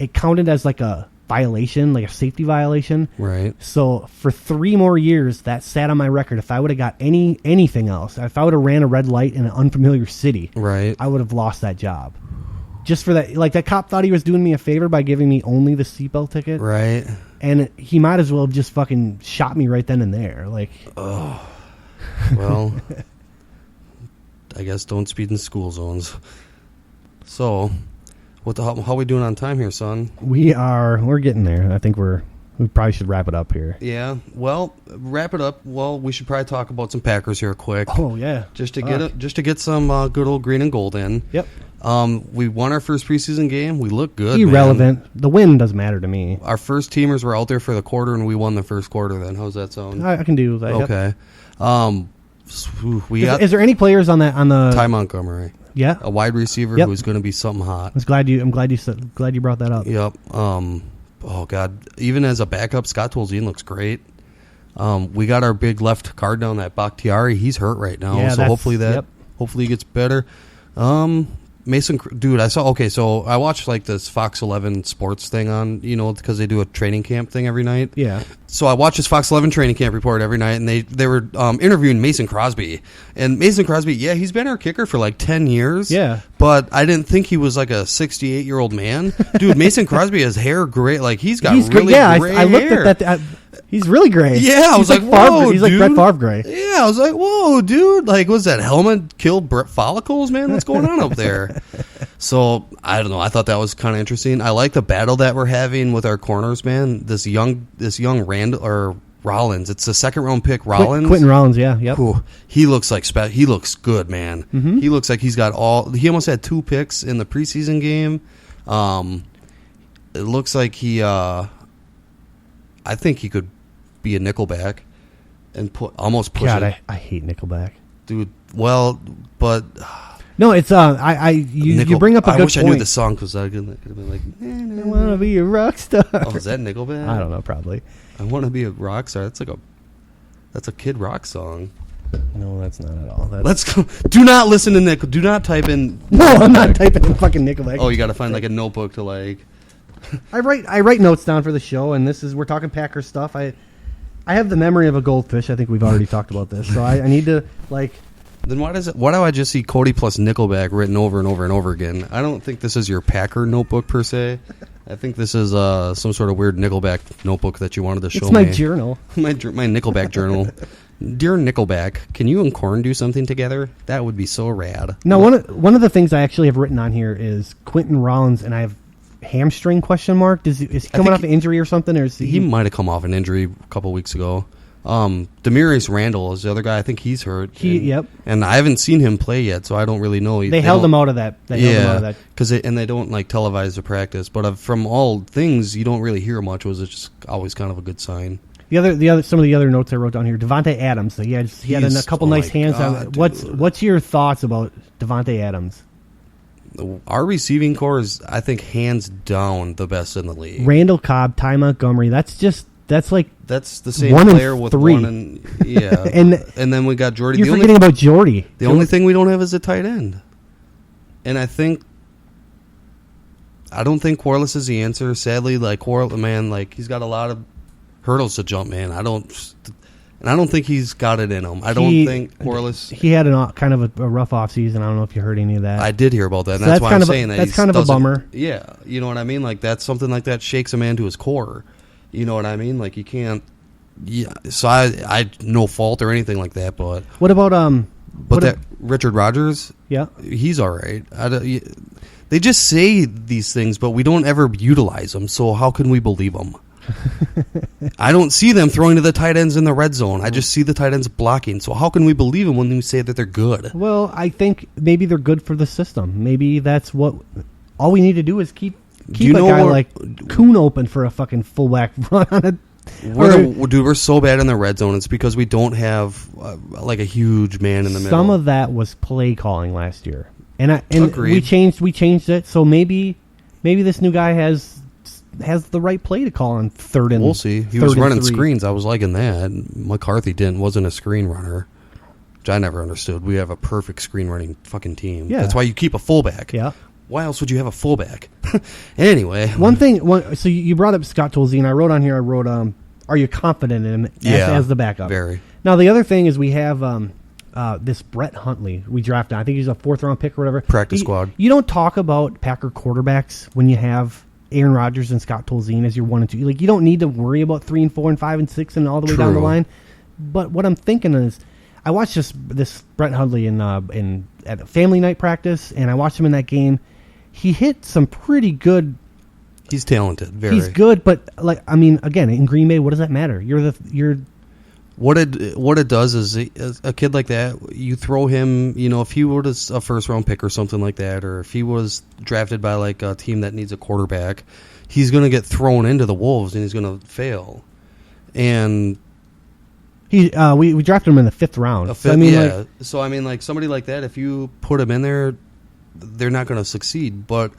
it counted as like a violation, like a safety violation. Right. So for 3 more years, that sat on my record. If I would have got anything else, if I would have ran a red light in an unfamiliar city, right, I would have lost that job. Just for that, like that cop thought he was doing me a favor by giving me only the seatbelt ticket. Right. and he might as well have just fucking shot me right then and there. Like, oh, well, I guess don't speed in school zones. So, how we doing on time here, son? We're getting there. I think we probably should wrap it up here. Yeah. Well, wrap it up. Well, we should probably talk about some Packers here quick. Oh yeah. Just to get some good old green and gold in. Yep. We won our first preseason game. We look good. Irrelevant. Man. The win doesn't matter to me. Our first teamers were out there for the quarter, and we won the first quarter. Then how's that sound? I can do that. Okay. Yep. Is there any players on the Ty Montgomery? Yeah. A wide receiver who's going to be something hot. I'm glad you brought that up. Yep. Oh God. Even as a backup, Scott Tolzien looks great. We got our big left guard down, that Bakhtiari. He's hurt right now, so hopefully he gets better. Mason, dude, so I watched like this Fox 11 sports thing on, because they do a training camp thing every night. Yeah. So I watched this Fox 11 training camp report every night, and they were interviewing Mason Crosby. And Mason Crosby, he's been our kicker for like 10 years. Yeah. But I didn't think he was like a 68-year-old man. Dude, Mason Crosby has hair gray. Like, he's got really gray hair. I looked at that. He's really gray. Yeah, I was like, whoa, he's dude. like Brett Favre gray. Yeah, I was like, whoa, dude. Like, was that helmet killed follicles, man? What's going on up there? So, I don't know. I thought that was kind of interesting. I like the battle that we're having with our corners, man. This young Randall or Rollins. It's the second round pick, Rollins. Quentin Rollins, yeah. Yep. Ooh, he looks he looks good, man. Mm-hmm. He looks like he almost had 2 picks in the preseason game. It looks like I think he could be a nickelback and almost push God, it. I hate nickelback, dude. Well, but no, it's you bring up a good point. I wish I knew the song because I could have been like, I want to be a rock star. Oh, is that Nickelback? I don't know, probably. I want to be a rock star. That's a Kid Rock song. No, that's not at all. Let's go. Do not listen to Nick. Do not type in. No, I'm not typing in fucking Nickelback. Oh, you got to find like a notebook to like. I write notes down for the show, and we're talking Packers stuff. I have the memory of a goldfish. I think we've already talked about this, so I need to like. Then why do I just see Cody plus Nickelback written over and over and over again? I don't think this is your Packer notebook per se. I think this is some sort of weird Nickelback notebook that you wanted to show me. It's my journal. my Nickelback journal. Dear Nickelback, can you and Korn do something together? That would be so rad. Now, one of the things I actually have written on here is Quentin Rollins, and I have hamstring question mark. Is he coming off an injury or something? Or is he might have come off an injury a couple weeks ago. Demarius Randall is the other guy. I think he's hurt. Yep. And I haven't seen him play yet, so I don't really know. They held him out of that. Because they don't like televise the practice. But from all things, you don't really hear much. Was it just always kind of a good sign? Some of the other notes I wrote down here. Devontae Adams. So he had a couple nice hands on. What's your thoughts about Devontae Adams? Our receiving core is, I think, hands down the best in the league. Randall Cobb, Ty Montgomery. That's the same one player and with three. one and yeah. and then we got Jordy. You're forgetting about Jordy. The only thing we don't have is a tight end. And I don't think Corliss is the answer. Sadly, he's got a lot of hurdles to jump, man. I don't think he's got it in him. I don't think Corliss. He had kind of a rough offseason. I don't know if you heard any of that. I did hear about that. And so that's why I'm saying that. That's kind of a bummer. Yeah, you know what I mean. Like that's something like that shakes a man to his core. You know what I mean? Like you can't. Yeah. So I no fault or anything like that. But what about Richard Rodgers? Yeah, he's all right. They just say these things, but we don't ever utilize them. So how can we believe them? I don't see them throwing to the tight ends in the red zone. I just see the tight ends blocking. So how can we believe them when we say that they're good? Well, I think maybe they're good for the system. Maybe that's what all we need to do is keep a guy like Kuhn open for a fucking fullback run on it. We're so bad in the red zone. It's because we don't have like a huge man in the middle. Some of that was play calling last year, and Agreed. we changed it. So maybe this new guy has the right play to call on third and. We'll see. He was running screens. I was liking that. McCarthy wasn't a screen runner, which I never understood. We have a perfect screen running fucking team. Yeah. That's why you keep a fullback. Yeah. Why else would you have a fullback? Anyway. So you brought up Scott Tolzien. I wrote, are you confident in him as the backup? Very. Now, the other thing is we have this Brett Huntley we drafted. I think he's a 4th round pick or whatever. Practice squad. You don't talk about Packer quarterbacks when you have Aaron Rodgers and Scott Tolzien as your 1 and 2. Like, you don't need to worry about 3 and 4 and 5 and 6 and all the way down the line. But what I'm thinking is, I watched this Brett Hundley at a family night practice, and I watched him in that game. He hit some pretty good. He's talented. Very. He's good, but like, I mean, again, in Green Bay, what does that matter? You're. What it does is a kid like that, you throw him, you know, if he was a first round pick or something like that, or if he was drafted by like a team that needs a quarterback, he's going to get thrown into the Wolves and he's going to fail. And we drafted him in the 5th round. So I mean, like somebody like that, if you put him in there, they're not going to succeed. But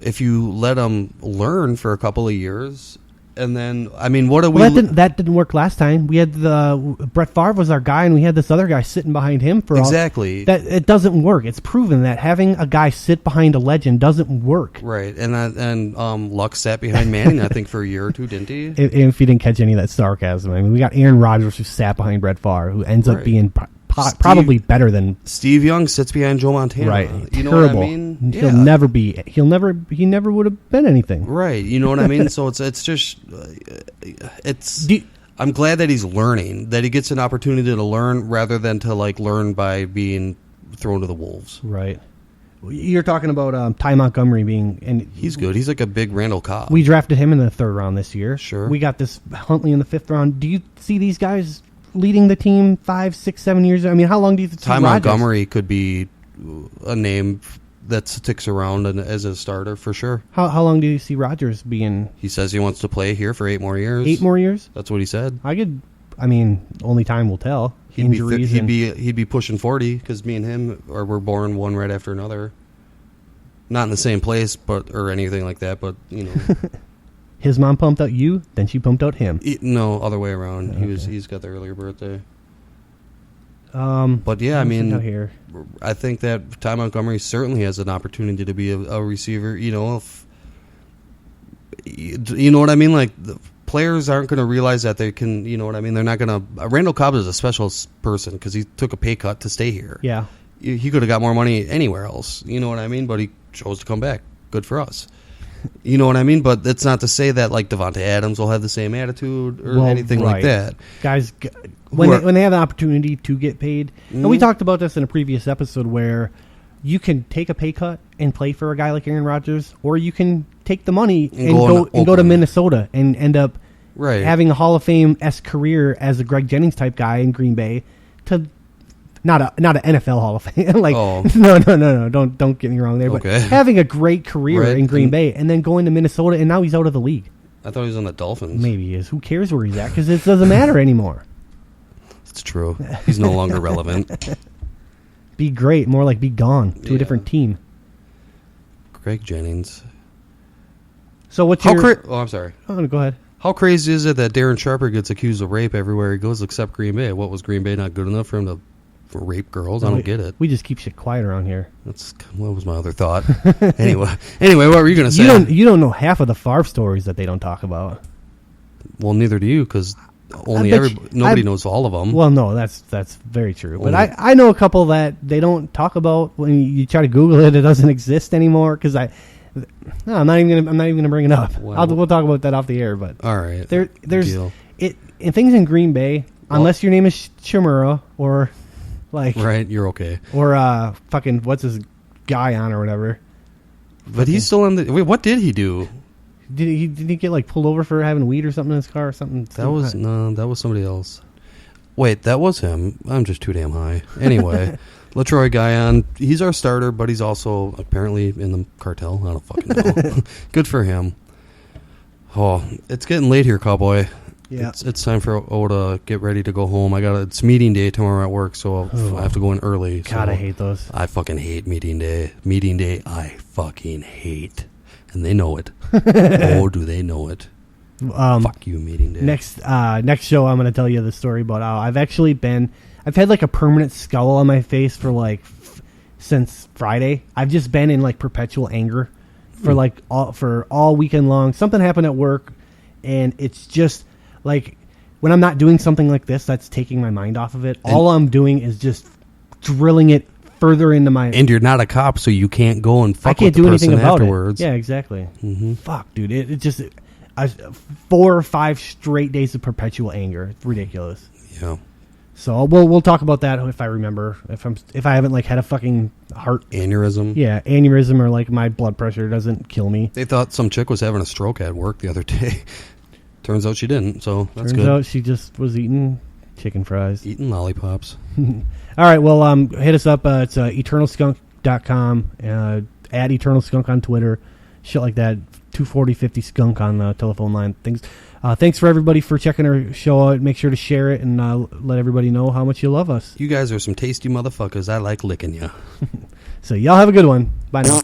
if you let them learn for a couple of years. And then, I mean, that didn't work last time. We had Brett Favre was our guy, and we had this other guy sitting behind him for exactly. That it doesn't work. It's proven that having a guy sit behind a legend doesn't work. Right, and Luck sat behind Manning, I think, for a year or two, didn't he? If you didn't catch any of that sarcasm, I mean, we got Aaron Rodgers who sat behind Brett Favre, who ends up being probably better than Steve Young sits behind Joe Montana. Right, you know terrible. what I mean? He never would have been anything. Right, you know what I mean? So it's just I'm glad that he's learning, that he gets an opportunity to learn rather than to like learn by being thrown to the wolves. Right. You're talking about Ty Montgomery and he's good. He's like a big Randall Cobb. We drafted him in the 3rd round this year. Sure. We got this Huntley in the 5th round. Do you see these guys leading the team 5, 6, 7 years? I mean, how long do you think Ty Montgomery could be a name that sticks around as a starter for sure? How long do you see Rodgers being? He says he wants to play here for 8 more years. 8 more years? That's what he said. Only time will tell. He'd be pushing 40 because me and him were born one right after another. Not in the same place, or anything like that, but you know. His mom pumped out you, then she pumped out him. No, other way around. Okay. He's got the earlier birthday. But yeah, I mean, I think that Ty Montgomery certainly has an opportunity to be a receiver. You know, you know what I mean. Like the players aren't going to realize that they can. You know what I mean. They're not going to. Randall Cobb is a special person because he took a pay cut to stay here. Yeah, he could have got more money anywhere else. You know what I mean. But he chose to come back. Good for us. You know what I mean? But that's not to say that like Devontae Adams will have the same attitude or anything like that. Guys, when they have the opportunity to get paid, and we talked about this in a previous episode where you can take a pay cut and play for a guy like Aaron Rodgers, or you can take the money and go to Minnesota and end up having a Hall of Fame-esque career as a Greg Jennings type guy in Green Bay to not an NFL Hall of Fame. No, don't get me wrong there. But having a great career in Green Bay and then going to Minnesota, and now he's out of the league. I thought he was on the Dolphins. Maybe he is. Who cares where he's at? Because it doesn't matter anymore. It's true. He's no longer relevant. Be great. More like be gone to a different team. Greg Jennings. So what's I'm sorry. Oh, go ahead. How crazy is it that Darren Sharper gets accused of rape everywhere he goes except Green Bay? What, was Green Bay not good enough for him to rape girls? I don't get it. We just keep shit quiet around here. What was my other thought? anyway, what were you going to say? You don't know half of the Favre stories that they don't talk about. Well, neither do you, because nobody knows all of them. Well, no, that's very true. But I know a couple that they don't talk about. When you try to Google it, it doesn't exist anymore. Because I'm not even gonna bring it up. Well, we'll talk about that off the air. But all right, there's and things in Green Bay. Unless your name is Shimura or you're okay. Or fucking what's his guy on or whatever. But he's still in the. Wait, what did he do? Did he get like pulled over for having weed or something in his car or something? That was somebody else. Wait, that was him. I'm just too damn high. Anyway, LaTroy Guion, he's our starter, but he's also apparently in the cartel. I don't fucking know. Good for him. Oh, it's getting late here, cowboy. Yeah, it's time for O to get ready to go home. It's meeting day tomorrow at work, so I have to go in early. God, I hate those. I fucking hate meeting day. Meeting day, I fucking hate. And they know it. Oh, do they know it? Fuck you, meeting day. Next show, I'm going to tell you the story about how I've had like a permanent scowl on my face for since Friday. I've just been in like perpetual anger for all weekend long. Something happened at work, and it's just like when I'm not doing something like this, that's taking my mind off of it. All I'm doing is just drilling it further into my... And you're not a cop, so you can't go and fuck with the do person anything about afterwards. It. Yeah, exactly. Mm-hmm. Fuck, dude. It just... 4 or 5 straight days of perpetual anger. It's ridiculous. Yeah. So we'll talk about that if I remember. If I haven't like had a fucking heart aneurysm. Yeah, aneurysm, or like my blood pressure doesn't kill me. They thought some chick was having a stroke at work the other day. Turns out she didn't. So that's good. Turns out she just was eating chicken fries, eating lollipops. All right, well, hit us up. It's eternalskunk.com. At Eternal Skunk on Twitter, shit like that. 240-50 skunk on the telephone line. Thanks for everybody for checking our show out. Make sure to share it and let everybody know how much you love us. You guys are some tasty motherfuckers. I like licking you. So y'all have a good one. Bye now.